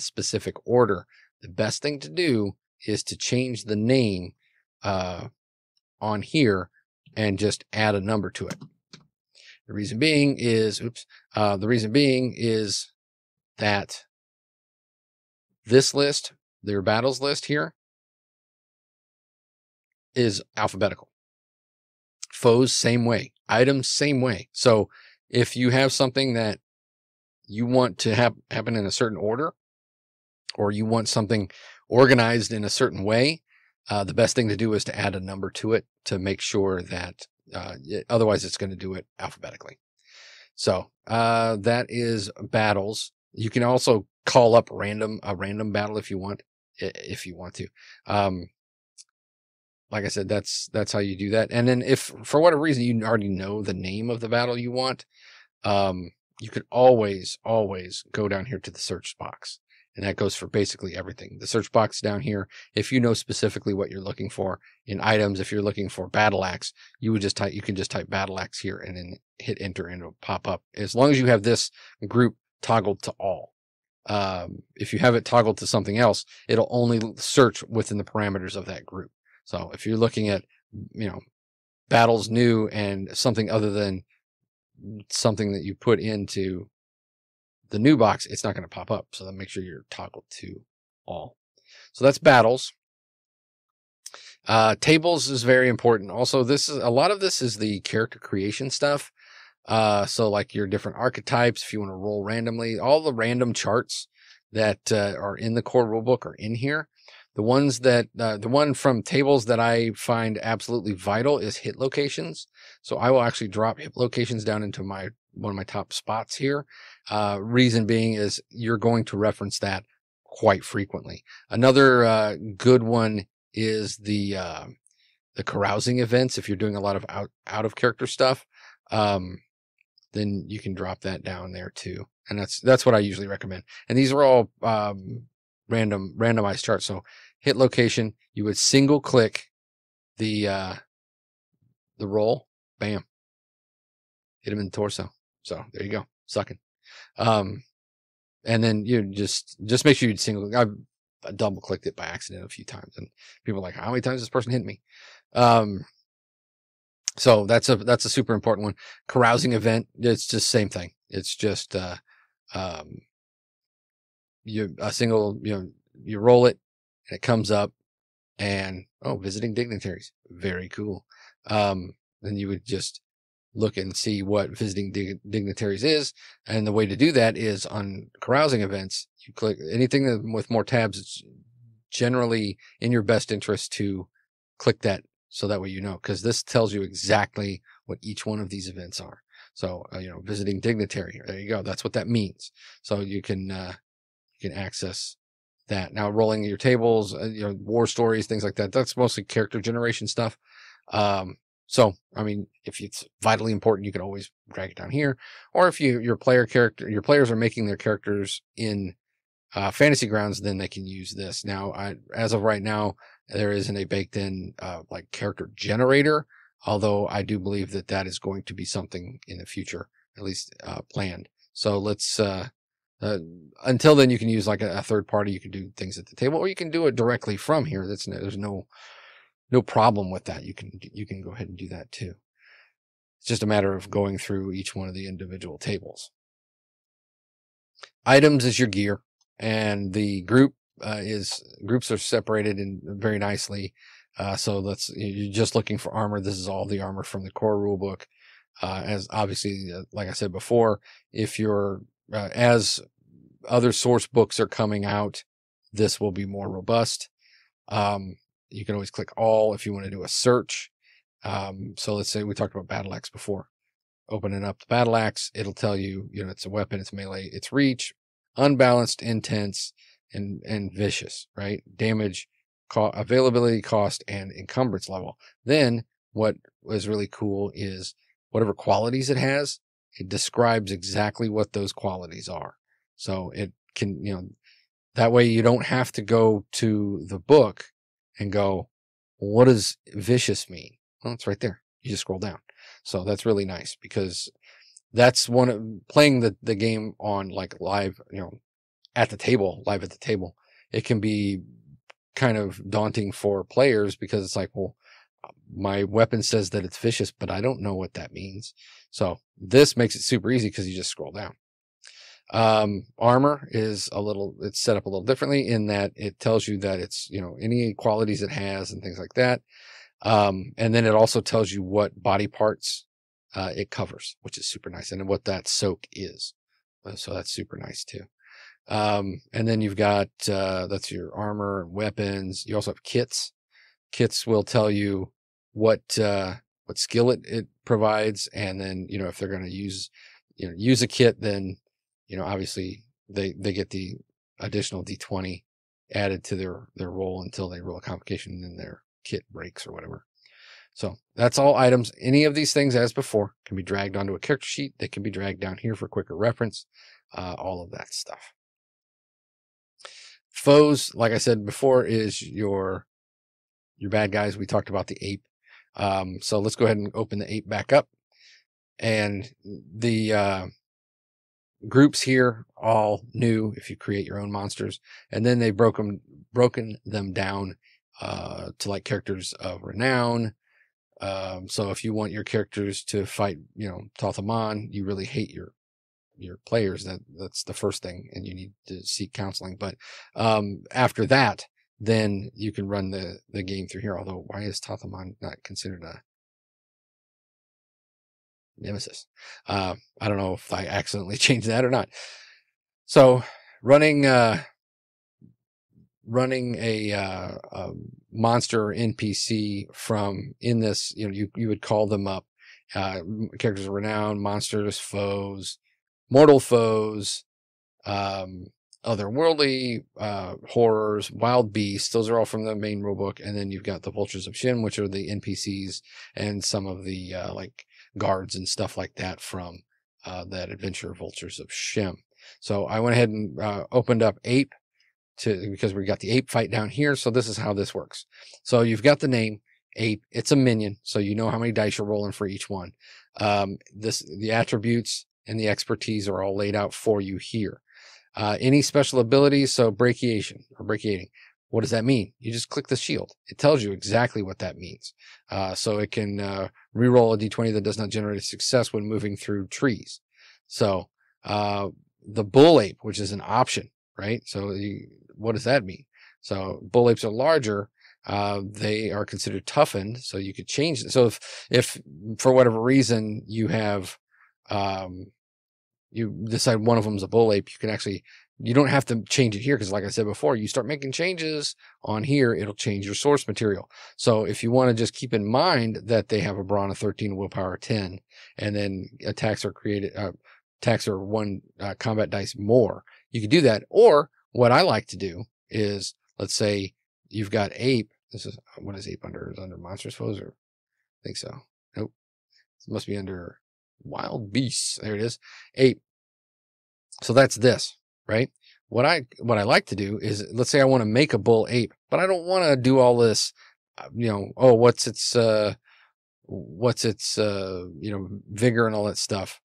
specific order, the best thing to do is to change the name on here and just add a number to it. The reason being is, that this list, their battles list here, is alphabetical. Foes, same way. Items, same way. So if you have something that you want to happen in a certain order, or you want something organized in a certain way, the best thing to do is to add a number to it to make sure that otherwise it's going to do it alphabetically. So that is battles. You can also call up a random battle if you want to. Like I said, that's how you do that. And then if for whatever reason you already know the name of the battle you want, you could always go down here to the search box. And that goes for basically everything. The search box down here, if you know specifically what you're looking for in items, if you're looking for battle axe, you can just type battle axe here and then hit enter and it'll pop up. As long as you have this group toggled to all. If you have it toggled to something else, it'll only search within the parameters of that group. So if you're looking at, battles new and something other than something that you put into the new box, it's not going to pop up. So then make sure you're toggled to all. So that's battles. Tables is very important. Also, a lot of this is the character creation stuff. So like your different archetypes, if you want to roll randomly, all the random charts that are in the core rulebook are in here. The one from tables that I find absolutely vital is hit locations. So I will actually drop hit locations down into my one of my top spots here. Reason being is you're going to reference that quite frequently. Another good one is the carousing events. If you're doing a lot of out of character stuff, then you can drop that down there too. And that's what I usually recommend. And these are all randomized charts. So hit location, you would single click the roll, bam, hit him in the torso. So there you go, sucking. And then you just make sure you'd single. I double clicked it by accident a few times, and people are like, how many times this person hit me? So that's a super important one. Carousing event, it's just same thing. It's just you roll it and it comes up, and visiting dignitaries, very cool. Then you would just look and see what visiting dignitaries is, and the way to do that is on carousing events. You click anything with more tabs. It's generally in your best interest to click that, so that way because this tells you exactly what each one of these events are. So visiting dignitary, there you go, that's what that means. So you can access that. Now, rolling your tables, war stories, things like that, that's mostly character generation stuff. So I mean, if it's vitally important, you can always drag it down here. Or if your players are making their characters in Fantasy Grounds, then they can use this. Now, as of right now, there isn't a baked in like character generator, although I do believe that is going to be something in the future, at least planned. So let's until then, you can use like a third party. You can do things at the table, or you can do it directly from here. There's no problem with that. You can go ahead and do that too. It's just a matter of going through each one of the individual tables. Items is your gear, and the groups are separated in very nicely. So you're just looking for armor. This is all the armor from the core rulebook. As obviously, like I said before, if you're as other source books are coming out, this will be more robust. You can always click all if you want to do a search. So let's say we talked about battle axe before. Opening up the battle axe, it'll tell you, it's a weapon, it's melee, it's reach, unbalanced, intense, and vicious, right? Damage, availability, cost, and encumbrance level. Then what was really cool is whatever qualities it has, it describes exactly what those qualities are. So it can, that way you don't have to go to the book and go, what does vicious mean? Well, it's right there. You just scroll down. So that's really nice, because that's playing the game on like live, live at the table. It can be kind of daunting for players, because it's like, well, my weapon says that it's vicious, but I don't know what that means. So this makes it super easy, because you just scroll down. Armor is it's set up a little differently, in that it tells you that it's, any qualities it has and things like that. And then it also tells you what body parts it covers, which is super nice, and what that soak is. So that's super nice too. And then you've got that's your armor and weapons. You also have kits. Kits will tell you what skill it provides, and then if they're going to use a kit, then obviously they get the additional D20 added to their roll until they roll a complication, and then their kit breaks or whatever. So that's all items. Any of these things, as before, can be dragged onto a character sheet. They can be dragged down here for quicker reference. All of that stuff. Foes, like I said before, is your bad guys. We talked about the ape. So let's go ahead and open the ape back up. And the groups here, all new if you create your own monsters. And then they've broken them down to like characters of renown. So if you want your characters to fight, Tathaman, you really hate your players, that's the first thing, and you need to seek counseling. But after that, then you can run the game through here. Although, why is Tathaman not considered a nemesis? I don't know if I accidentally changed that or not. So running a monster or NPC from in this, you would call them up, characters of renown, monsters, foes, mortal foes, otherworldly, horrors, wild beasts. Those are all from the main rulebook. And then you've got the vultures of Shin, which are the NPCs and some of the like guards and stuff like that from that adventure Vultures of Shem. So I went ahead and opened up Ape because we got the ape fight down here. So this is how this works. So you've got the name Ape. It's a minion, so you know how many dice you're rolling for each one. The attributes and the expertise are all laid out for you here. Any special abilities, so brachiation or brachiating. What does that mean? You just click the shield. It tells you exactly what that means. So it can reroll a d20 that does not generate a success when moving through trees. So the bull ape, which is an option, right? So what does that mean? So bull apes are larger. They are considered toughened, so you could change it. So if for whatever reason you have you decide one of them is a bull ape, you don't have to change it here, because like I said before, you start making changes on here, it'll change your source material. So if you want to just keep in mind that they have a brawn of 13, willpower 10, and then attacks are one combat dice more, you could do that. Or what I like to do is, let's say you've got ape. What is ape under? Is it under monsters, foes, or I think so. Nope. It must be under wild beasts. There it is. Ape. So that's this, right? What I like to do is, let's say I want to make a bull ape, but I don't want to do all this, what's its vigor and all that stuff.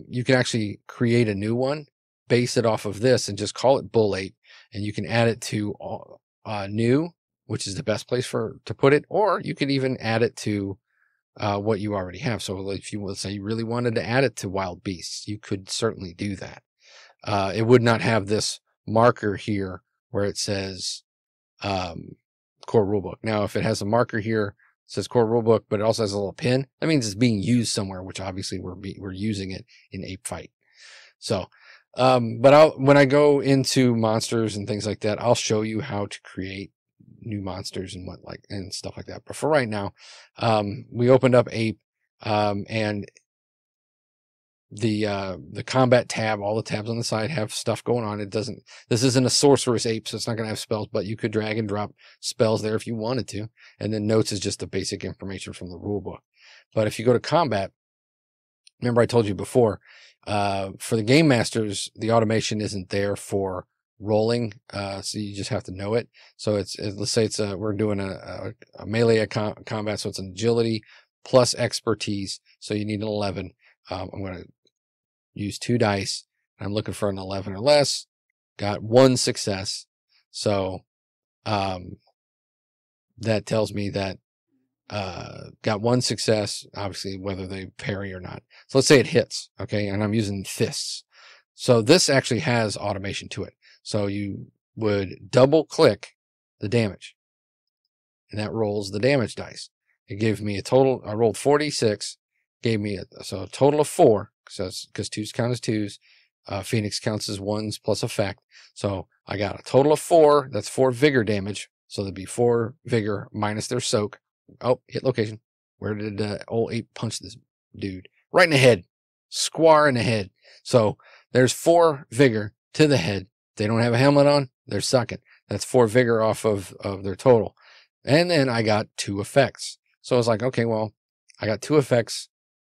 You can actually create a new one, base it off of this, and just call it bull ape, and you can add it to new, which is the best place to put it, or you could even add it to what you already have. So if you, let's say you really wanted to add it to wild beasts, you could certainly do that. It would not have this marker here where it says core rulebook. Now, if it has a marker here, it says core rulebook, but it also has a little pin, that means it's being used somewhere, which obviously we're using it in Ape Fight. So, but when I go into monsters and things like that, I'll show you how to create new monsters and and stuff like that. But for right now, we opened up Ape, and the combat tab, all the tabs on the side have stuff going on. This isn't a sorceress ape, so it's not going to have spells, but you could drag and drop spells there if you wanted to. And then notes is just the basic information from the rule book. But if you go to combat, remember I told you before, for the game masters, the automation isn't there for rolling, so you just have to know it. So let's say we're doing a melee combat, so it's an agility plus expertise, so you need an 11. I'm going to use 2 dice. I'm looking for an 11 or less. Got 1 success, so that tells me that got 1 success, obviously whether they parry or not. So let's say it hits, okay, and I'm using fists. So this actually has automation to it. So you would double click the damage, and that rolls the damage dice. It gave me a total, I rolled 46, gave me a total of 4, because 2s count as 2s. Phoenix counts as 1s plus effect. So I got a total of 4. That's 4 vigor damage. So there'd be 4 vigor minus their soak. Oh, hit location. Where did old ape punch this dude? Right in the head. Square in the head. So there's 4 vigor to the head. They don't have a helmet on, they're sucking. That's 4 vigor off of their total. And then I got 2 effects. So I was like, okay, well, I got 2 effects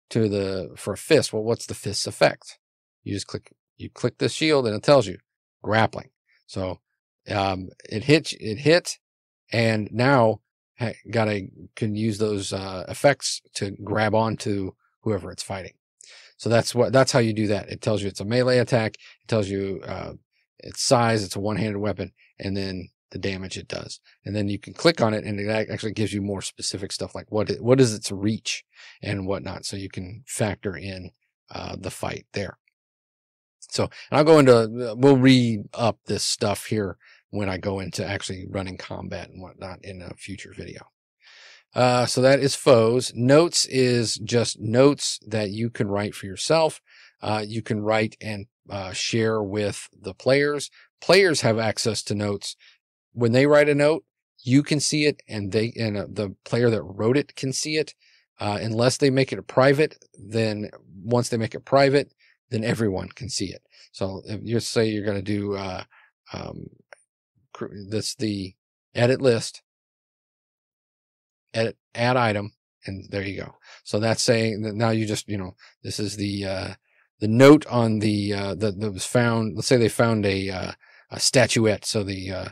for a fist. Well, what's the fist's effect? You just click the shield and it tells you grappling. So it hit, and now can use those effects to grab onto whoever it's fighting. So that's how you do that. It tells you it's a melee attack. It tells you its size. It's a one-handed weapon, and then the damage it does. And then you can click on it, and it actually gives you more specific stuff, like what is its reach and whatnot. So you can factor in the fight there. So, and I'll go into, we'll read up this stuff here when I go into actually running combat and whatnot in a future video. So that is foes. Notes is just notes that you can write for yourself. You can write and share with the players. Players have access to notes. When they write a note, you can see it, and the player that wrote it can see it. unless they make it a private. Then once they make it private, then everyone can see it. So if you say you're going to do that's the edit list, edit add item, and there you go. So that's saying that now you just, this is the note on that was found. Let's say they found a statuette. So the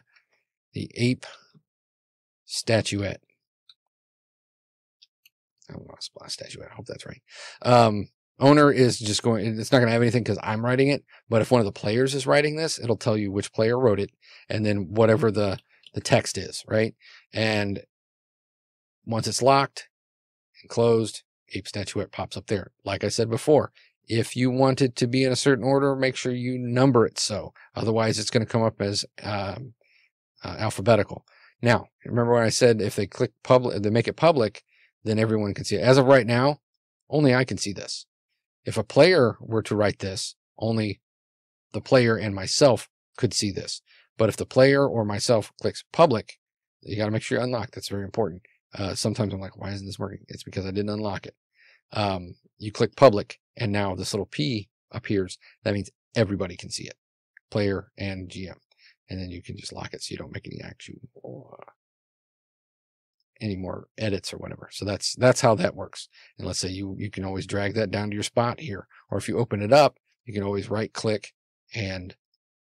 ape statuette. I don't know, splash statuette. I hope that's right. Owner is just going, it's not going to have anything because I'm writing it. But if one of the players is writing this, it'll tell you which player wrote it and then whatever the text is, right? And once it's locked and closed, ape statuette pops up there. Like I said before, if you want it to be in a certain order, make sure you number it so. Otherwise, it's going to come up as alphabetical. Now, remember when I said if they click public, they make it public, then everyone can see it. As of right now, only I can see this. If a player were to write this, only the player and myself could see this. But if the player or myself clicks public, you got to make sure you unlock. That's very important. Sometimes I'm like, why isn't this working? It's because I didn't unlock it. You click public, and now this little P appears. That means everybody can see it, player and GM. And then you can just lock it so you don't make any more edits or whatever. So that's how that works. And let's say you can always drag that down to your spot here. Or if you open it up, you can always right click and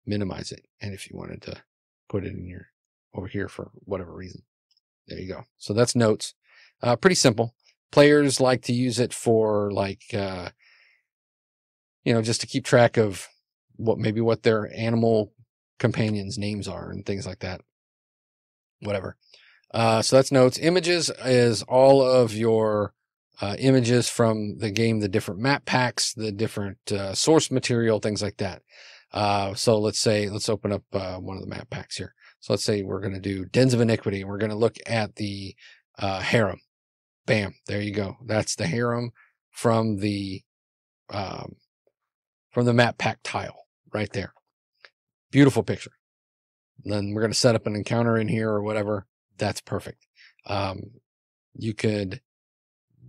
minimize it. And if you wanted to put it in over here for whatever reason, there you go. So that's notes. Pretty simple. Players like to use it for just to keep track of what their animal companions' names are and things like that. Whatever. So that's notes. Images is all of your images from the game, the different map packs, the different source material, things like that. So let's open up one of the map packs here. So let's say we're going to do Dens of Iniquity, and we're going to look at the harem. Bam, there you go. That's the harem from the map pack tile right there. Beautiful picture. And then we're going to set up an encounter in here or whatever. That's perfect. You could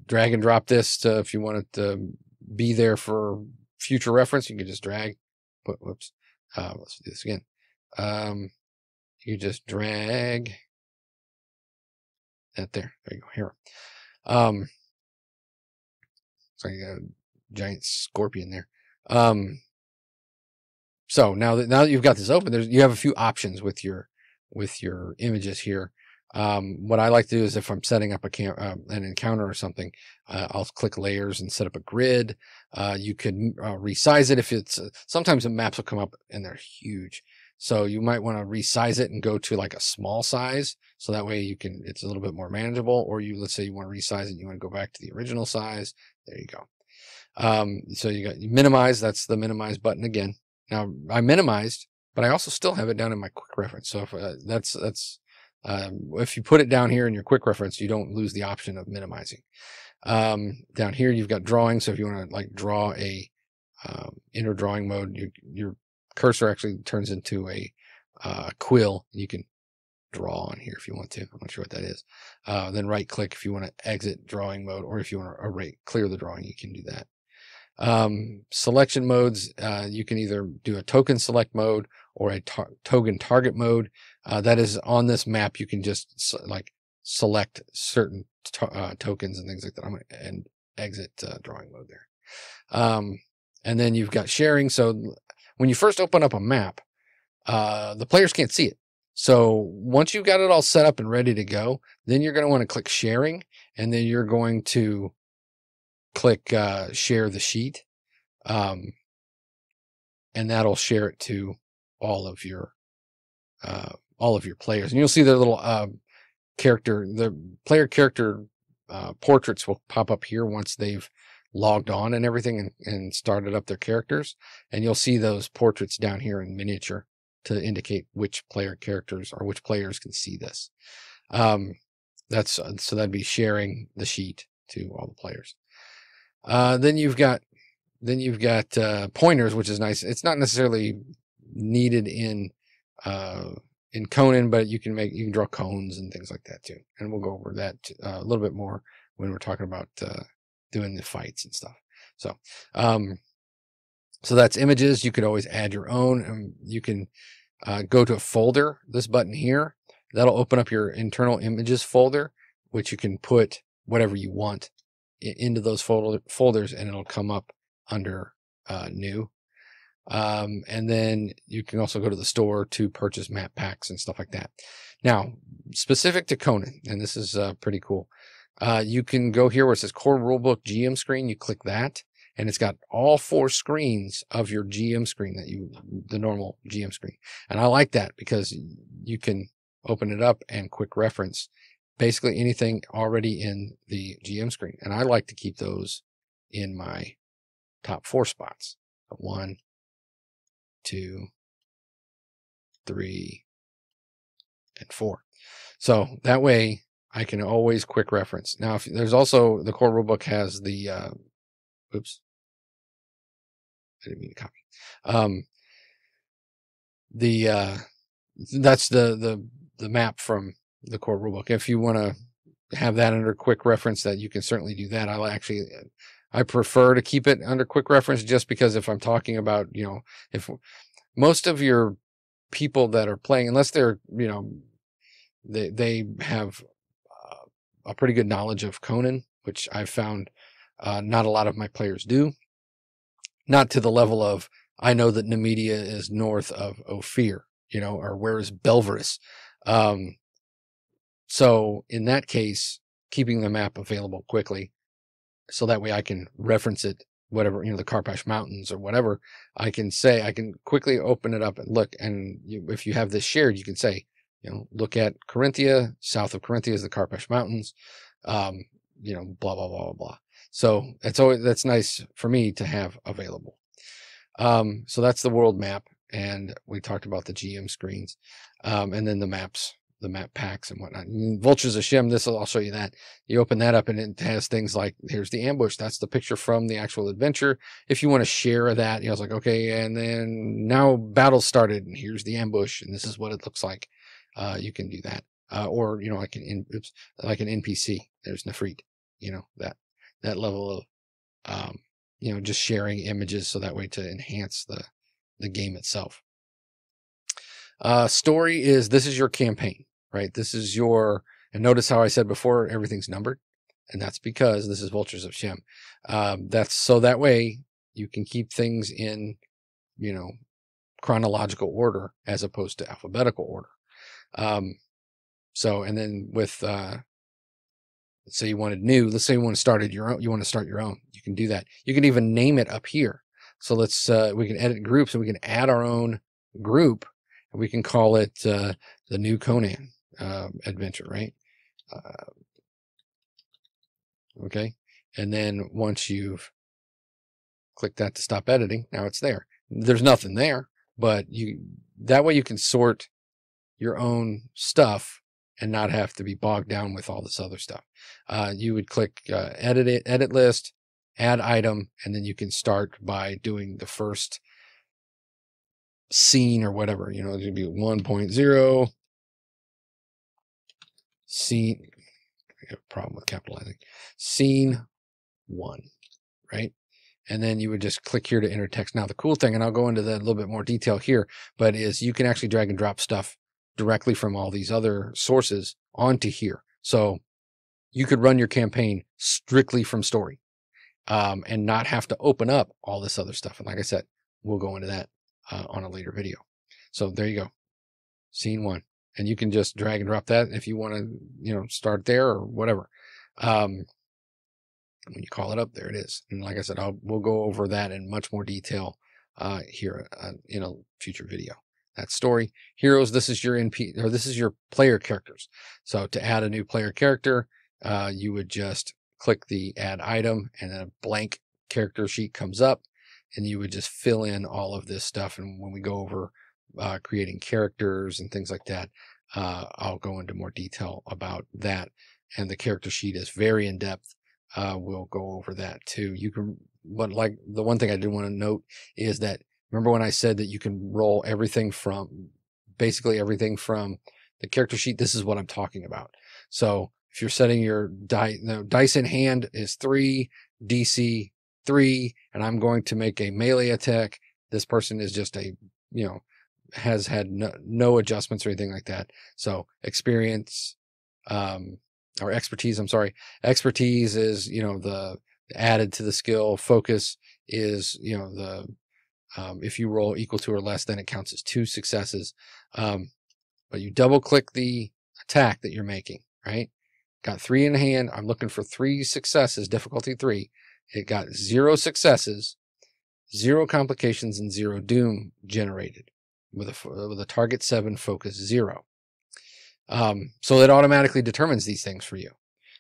drag and drop this if you want it to be there for future reference. You can just drag. Whoops. Let's do this again. You just drag that there. There you go. Here. So you got a giant scorpion there. So now that you've got this open, you have a few options with your images here. What I like to do is if I'm setting up an encounter or something, I'll click layers and set up a grid. You could resize it if it's sometimes the maps will come up and they're huge. So you might want to resize it and go to like a small size. So that way it's a little bit more manageable. Or let's say you want to resize it, you want to go back to the original size. There you go. So you minimize, that's the minimize button again. Now I minimized, but I also still have it down in my quick reference. So if if you put it down here in your quick reference, you don't lose the option of minimizing. Down here, you've got drawing. So if you want to draw a inner drawing mode, your cursor actually turns into a quill. You can draw on here if you want to. I'm not sure what that is. Then right click if you want to exit drawing mode, or if you want to clear the drawing, you can do that. Selection modes, you can either do a token select mode or a token target mode. That is on this map. You can just select certain tokens and things like that. I'm going to exit drawing mode there. And then you've got sharing. So when you first open up a map, the players can't see it. So once you've got it all set up and ready to go, then you're going to want to click sharing, and then you're going to click share the sheet, and that'll share it to all of your players, and you'll see their little the player character portraits will pop up here once they've logged on and everything and started up their characters, and you'll see those portraits down here in miniature to indicate which player characters or which players can see this. So that'd be sharing the sheet to all the players. Then you've got pointers, which is nice. It's not necessarily needed in Conan, but you can draw cones and things like that too. And we'll go over that a little bit more when we're talking about doing the fights and stuff. So, so that's images. You could always add your own, and you can go to a folder, this button here, that'll open up your internal images folder, which you can put whatever you want into those folders, and it'll come up under new. And then you can also go to the store to purchase map packs and stuff like that. Now, specific to Conan, and this is pretty cool. You can go here where it says core rulebook GM screen. You click that, and it's got all 4 screens of your GM screen the normal GM screen. And I like that because you can open it up and quick reference basically anything already in the GM screen. And I like to keep those in my top 4 spots. 1, 2, 3, and 4. So that way I can always quick reference. Now, if there's also the core rulebook has the, oops, I didn't mean to copy. That's the map from the core rulebook. If you want to have that under quick reference, that you can certainly do that. I prefer to keep it under quick reference just because if I'm talking about, if most of your people that are playing, unless they're, they have a pretty good knowledge of Conan, which I've found not a lot of my players do. Not to the level of, I know that Nemedia is north of Ophir, or where is Belverus. So in that case, keeping the map available quickly, so that way I can reference it, whatever, the Carpash Mountains or whatever, I can quickly open it up and look. And if you have this shared, you can say, look at Corinthia, south of Corinthia is the Carpash Mountains, blah, blah, blah, blah, blah. So that's nice for me to have available. So that's the world map. And we talked about the GM screens, and then the maps, the map packs and whatnot. And Vultures of Shem, I'll show you that. You open that up and it has things like, here's the ambush. That's the picture from the actual adventure. If you want to share that, it's like, okay, and then now battle started and here's the ambush and this is what it looks like. You can do that. Or, like an NPC, there's Nefrit, that level of, just sharing images. So that way to enhance the game itself. Story this is your campaign, right? This is and notice how I said before, everything's numbered, and that's because this is Vultures of Shem. That's so that way you can keep things in, chronological order as opposed to alphabetical order. So, and then with, let's say you wanted new, let's say you want to start your own, you can do that. You can even name it up here. So we can edit groups and we can add our own group. We can call it the new Conan adventure, right? Okay. And then once you've clicked that to stop editing, now it's there. There's nothing there, but that way you can sort your own stuff and not have to be bogged down with all this other stuff. You would click edit list, add item, and then you can start by doing the first scene or whatever, it's going to be 1.0 scene. I have a problem with capitalizing. Scene 1, right? And then you would just click here to enter text. Now the cool thing, and I'll go into that a little bit more detail here, but is you can actually drag and drop stuff directly from all these other sources onto here. So you could run your campaign strictly from story, and not have to open up all this other stuff. And like I said, we'll go into that on a later video. So there you go. Scene 1. And you can just drag and drop that if you want to, start there or whatever. When you call it up, there it is. And like I said, we'll go over that in much more detail here in a future video. That story. Heroes, this is your player characters. So to add a new player character, you would just click the add item and then a blank character sheet comes up and you would just fill in all of this stuff. And when we go over creating characters and things like that, I'll go into more detail about that. And the character sheet is very in depth. We'll go over that too. But like the one thing I did want to note is that, remember when I said that you can roll basically everything from the character sheet? This is what I'm talking about. So if you're setting your dice in hand is 3, DC 3, and I'm going to make a melee attack. This person is just a, has had no adjustments or anything like that. So experience, or expertise, I'm sorry. Expertise is, the added to the skill. Focus is, if you roll equal to or less, then it counts as 2 successes. But you double click the attack that you're making, right? Got 3 in hand. I'm looking for 3 successes, difficulty 3. It got 0 successes, 0 complications, and 0 doom generated with a target 7, focus 0. So it automatically determines these things for you.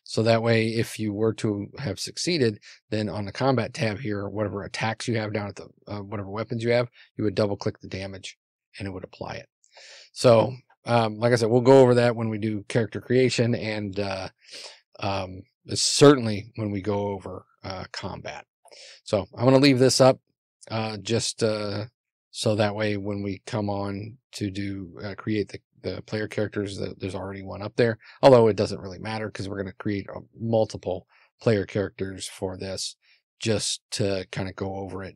So that way, if you were to have succeeded, then on the combat tab here, whatever attacks you have down at the, whatever weapons you have, you would double click the damage and it would apply it. So, like I said, we'll go over that when we do character creation, and certainly when we go over combat. So I'm going to leave this up just so that way when we come on to do create the player characters, there's already one up there, although it doesn't really matter because we're going to create multiple player characters for this just to kind of go over it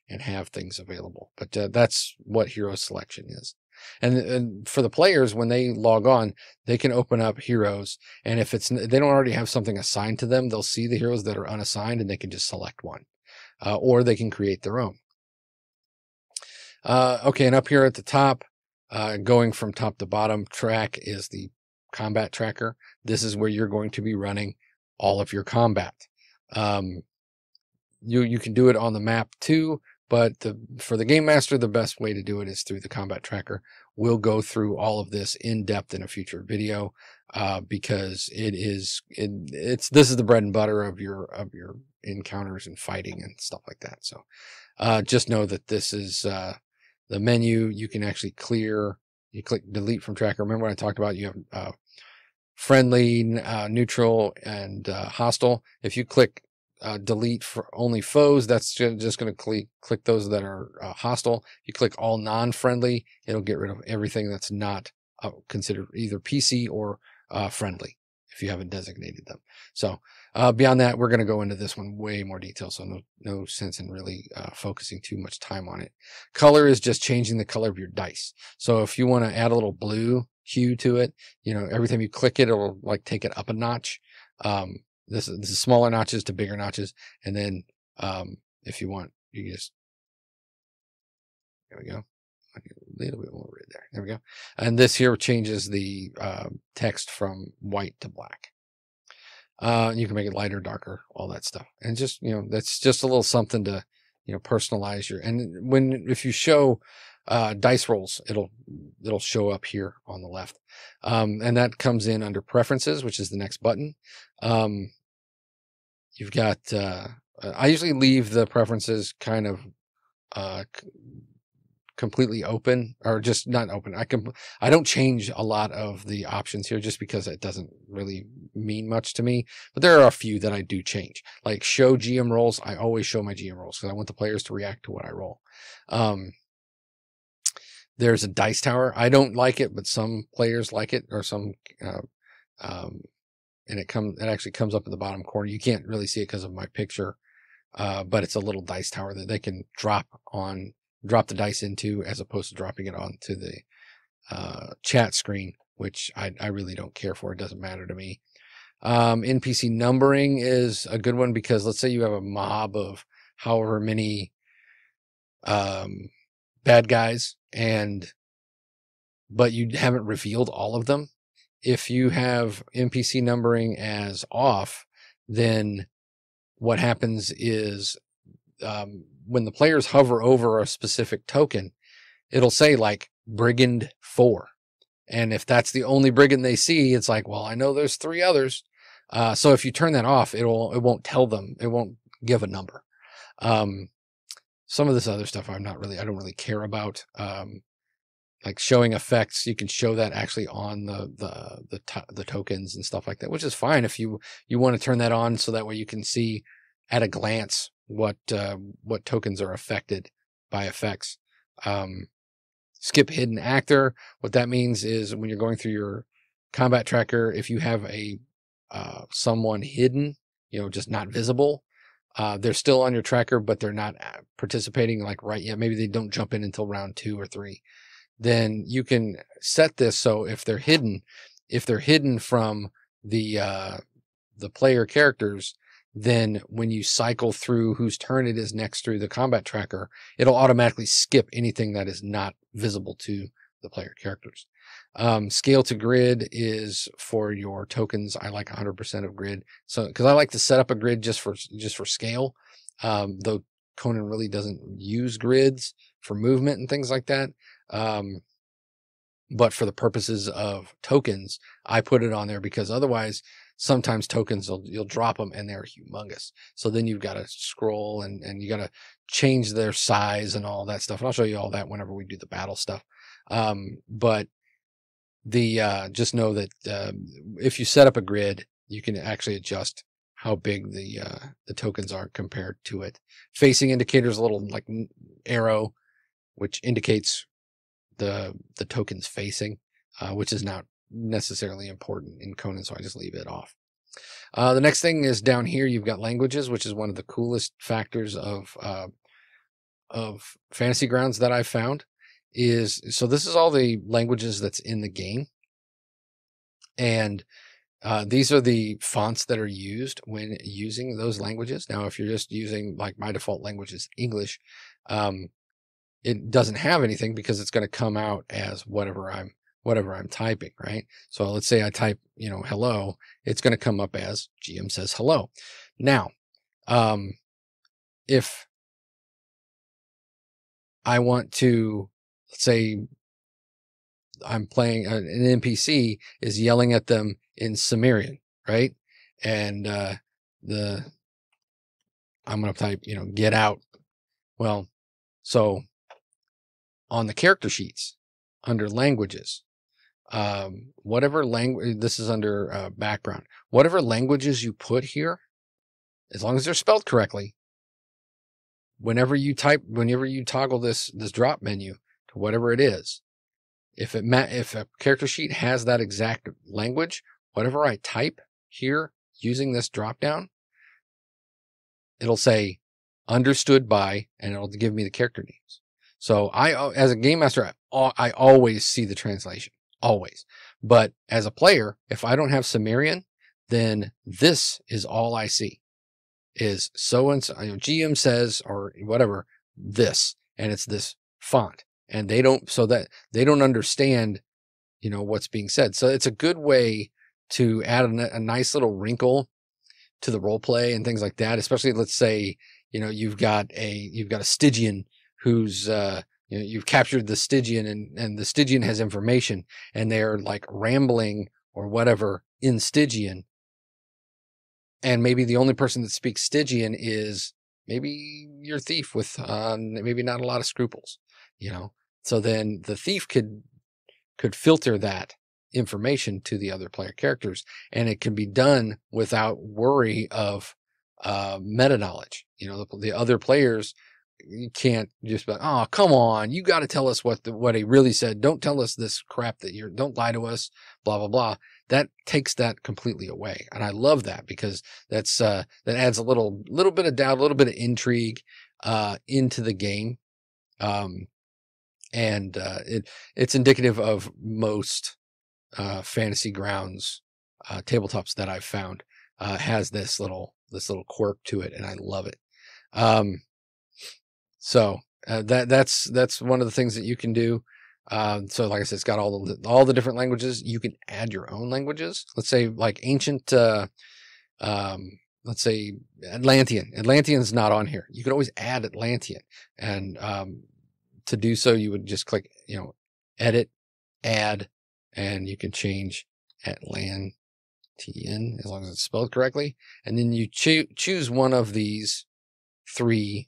and have things available. But that's what hero selection is. And for the players, when they log on, they can open up heroes, and if they don't already have something assigned to them, they'll see the heroes that are unassigned and they can just select one, or they can create their own. Okay, and up here at the top, going from top to bottom track is the combat tracker. This is where you're going to be running all of your combat. You can do it on the map too, but for the game master, the best way to do it is through the combat tracker. We'll go through all of this in depth in a future video, because this is the bread and butter of your encounters and fighting and stuff like that. So just know that this is the menu. You can actually clear. You click delete from tracker. Remember what I talked about? You have friendly, neutral, and hostile. If you click delete for only foes, that's just going to click those that are hostile. You click all non-friendly, it'll get rid of everything that's not considered either PC or friendly if you haven't designated them. So beyond that, we're going to go into this one way more detail, so no sense in really focusing too much time on it. Color is just changing the color of your dice. So if you want to add a little blue hue to it, every time you click it, it'll like take it up a notch. This is smaller notches to bigger notches. And then if you want, you just, there we go. A little bit more red there. There we go. And this here changes the text from white to black. You can make it lighter, darker, all that stuff. And just, that's just a little something to, personalize and if you show dice rolls, it'll show up here on the left. And that comes in under preferences, which is the next button. You've got, I usually leave the preferences kind of completely open, or just not open. I don't change a lot of the options here just because it doesn't really mean much to me. But there are a few that I do change, like show GM rolls. I always show my GM rolls because I want the players to react to what I roll. There's a dice tower. I don't like it, but some players like it, or some, and it actually comes up in the bottom corner. You can't really see it because of my picture, but it's a little dice tower that they can drop the dice into, as opposed to dropping it onto the chat screen, which I really don't care for. It doesn't matter to me. NPC numbering is a good one, because let's say you have a mob of however many bad guys, but you haven't revealed all of them. If you have NPC numbering as off, then what happens is when the players hover over a specific token, it'll say like Brigand 4. And if that's the only brigand they see, it's like, well, I know there's 3 others. So if you turn that off, it won't tell them. It won't give a number. Some of this other stuff I don't really care about. Like showing effects, you can show that actually on the tokens and stuff like that, which is fine if you want to turn that on, so that way you can see at a glance what tokens are affected by effects. Skip hidden actor. What that means is when you're going through your combat tracker, if you have a someone hidden, just not visible. They're still on your tracker, but they're not participating like right yet. Maybe they don't jump in until round 2 or 3. Then you can set this so if they're hidden from the player characters, then when you cycle through whose turn it is next through the combat tracker, it'll automatically skip anything that is not visible to the player characters. Scale to grid is for your tokens. I like 100% of grid. So, because I like to set up a grid just for scale. Though Conan really doesn't use grids for movement and things like that. But for the purposes of tokens, I put it on there because otherwise sometimes tokens you'll drop them and they're humongous. So then you've got to scroll and you got to change their size and all that stuff. And I'll show you all that whenever we do the battle stuff. But just know that if you set up a grid, you can actually adjust how big the tokens are compared to it. Facing indicator is a little like arrow, which indicates the tokens facing, which is not necessarily important in Conan, so I just leave it off. The next thing is down here. You've got languages, which is one of the coolest factors of Fantasy Grounds that I've found. So this is all the languages that's in the game, and these are the fonts that are used when using those languages. Now, if you're just using, like, my default language is English, it doesn't have anything because it's going to come out as whatever I'm typing, right? So let's say I type, hello, it's going to come up as GM says hello. Now, if I want to, let's say I'm playing an NPC is yelling at them in Sumerian, right? And I'm going to type, get out. Well, so on the character sheets under languages, whatever language, this is under background, whatever languages you put here, as long as they're spelled correctly, whenever you toggle this drop menu to whatever it is, if a character sheet has that exact language, whatever I type here using this drop down, it'll say understood by, and it'll give me the character names. So as a game master, I always see the translation, always. But as a player, if I don't have Sumerian, then this is all I see is so-and-so, GM says, or whatever, this, and it's this font. And they don't understand, what's being said. So it's a good way to add a nice little wrinkle to the role play and things like that. Especially, let's say, you've got a Stygian who's, you've captured the Stygian and the Stygian has information and they're like rambling or whatever in Stygian. And maybe the only person that speaks Stygian is maybe your thief with maybe not a lot of scruples, So then the thief could filter that information to the other player characters, and it can be done without worry of meta knowledge. The other players, you can't just be like, oh, come on, you got to tell us what he really said. Don't tell us this crap don't lie to us, blah, blah, blah. That takes that completely away. And I love that because that adds a little bit of doubt, a little bit of intrigue into the game. And it's indicative of most Fantasy Grounds tabletops that I've found has this little quirk to it, and I love it. So that's one of the things that you can do. So like I said, it's got all the different languages. You can add your own languages. Let's say like ancient, let's say Atlantean. Atlantean's not on here. You could always add Atlantean, and to do so, you would just click, edit, add, and you can change Atlantean as long as it's spelled correctly. And then you choose one of these 3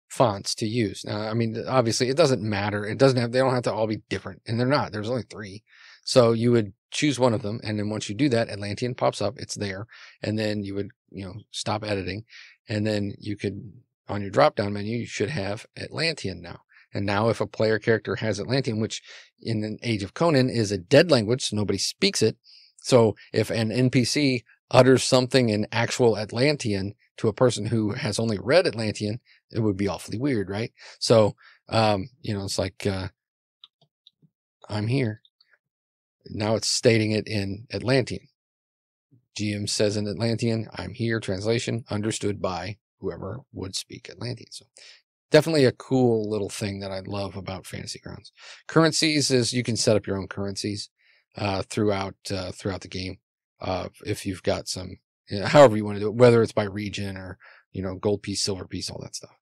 fonts to use. Now, I mean, obviously it doesn't matter. They don't have to all be different, and they're not. There's only 3. So you would choose one of them. And then once you do that, Atlantean pops up, it's there. And then you would, stop editing. And then you could, on your drop-down menu, you should have Atlantean now. And now if a player character has Atlantean, which in the Age of Conan is a dead language, so nobody speaks it, So if an NPC utters something in actual Atlantean to a person who has only read Atlantean, it would be awfully weird, right? So, it's like, I'm here. Now it's stating it in Atlantean. GM says in Atlantean, I'm here, translation, understood by whoever would speak Atlantean. So definitely a cool little thing that I love about Fantasy Grounds. Currencies is you can set up your own currencies throughout the game. If you've got some, however you want to do it, whether it's by region or, gold piece, silver piece, all that stuff.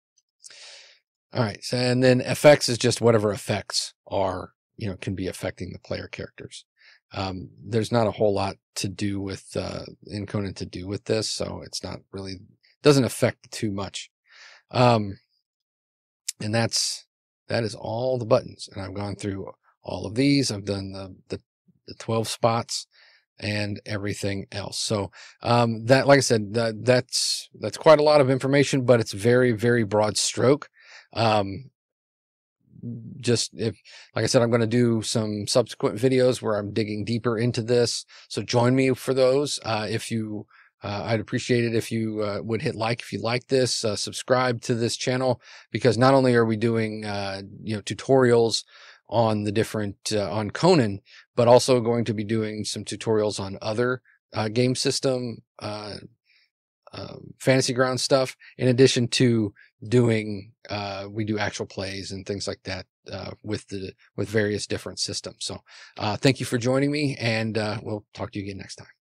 All right. So, and then effects is just whatever effects are, can be affecting the player characters. There's not a whole lot to do with, in Conan to do with this. So it's not really, doesn't affect too much. And that is all the buttons. And I've gone through all of these. I've done the 12 spots and everything else. So, that, like I said, that's quite a lot of information, but it's very, very broad stroke. Just like I said, I'm going to do some subsequent videos where I'm digging deeper into this. So join me for those. I'd appreciate it if you would hit like if you like this, subscribe to this channel, because not only are we doing tutorials on the different on Conan, but also going to be doing some tutorials on other game system Fantasy Ground stuff, in addition to doing we do actual plays and things like that with various different systems. So thank you for joining me, and we'll talk to you again next time.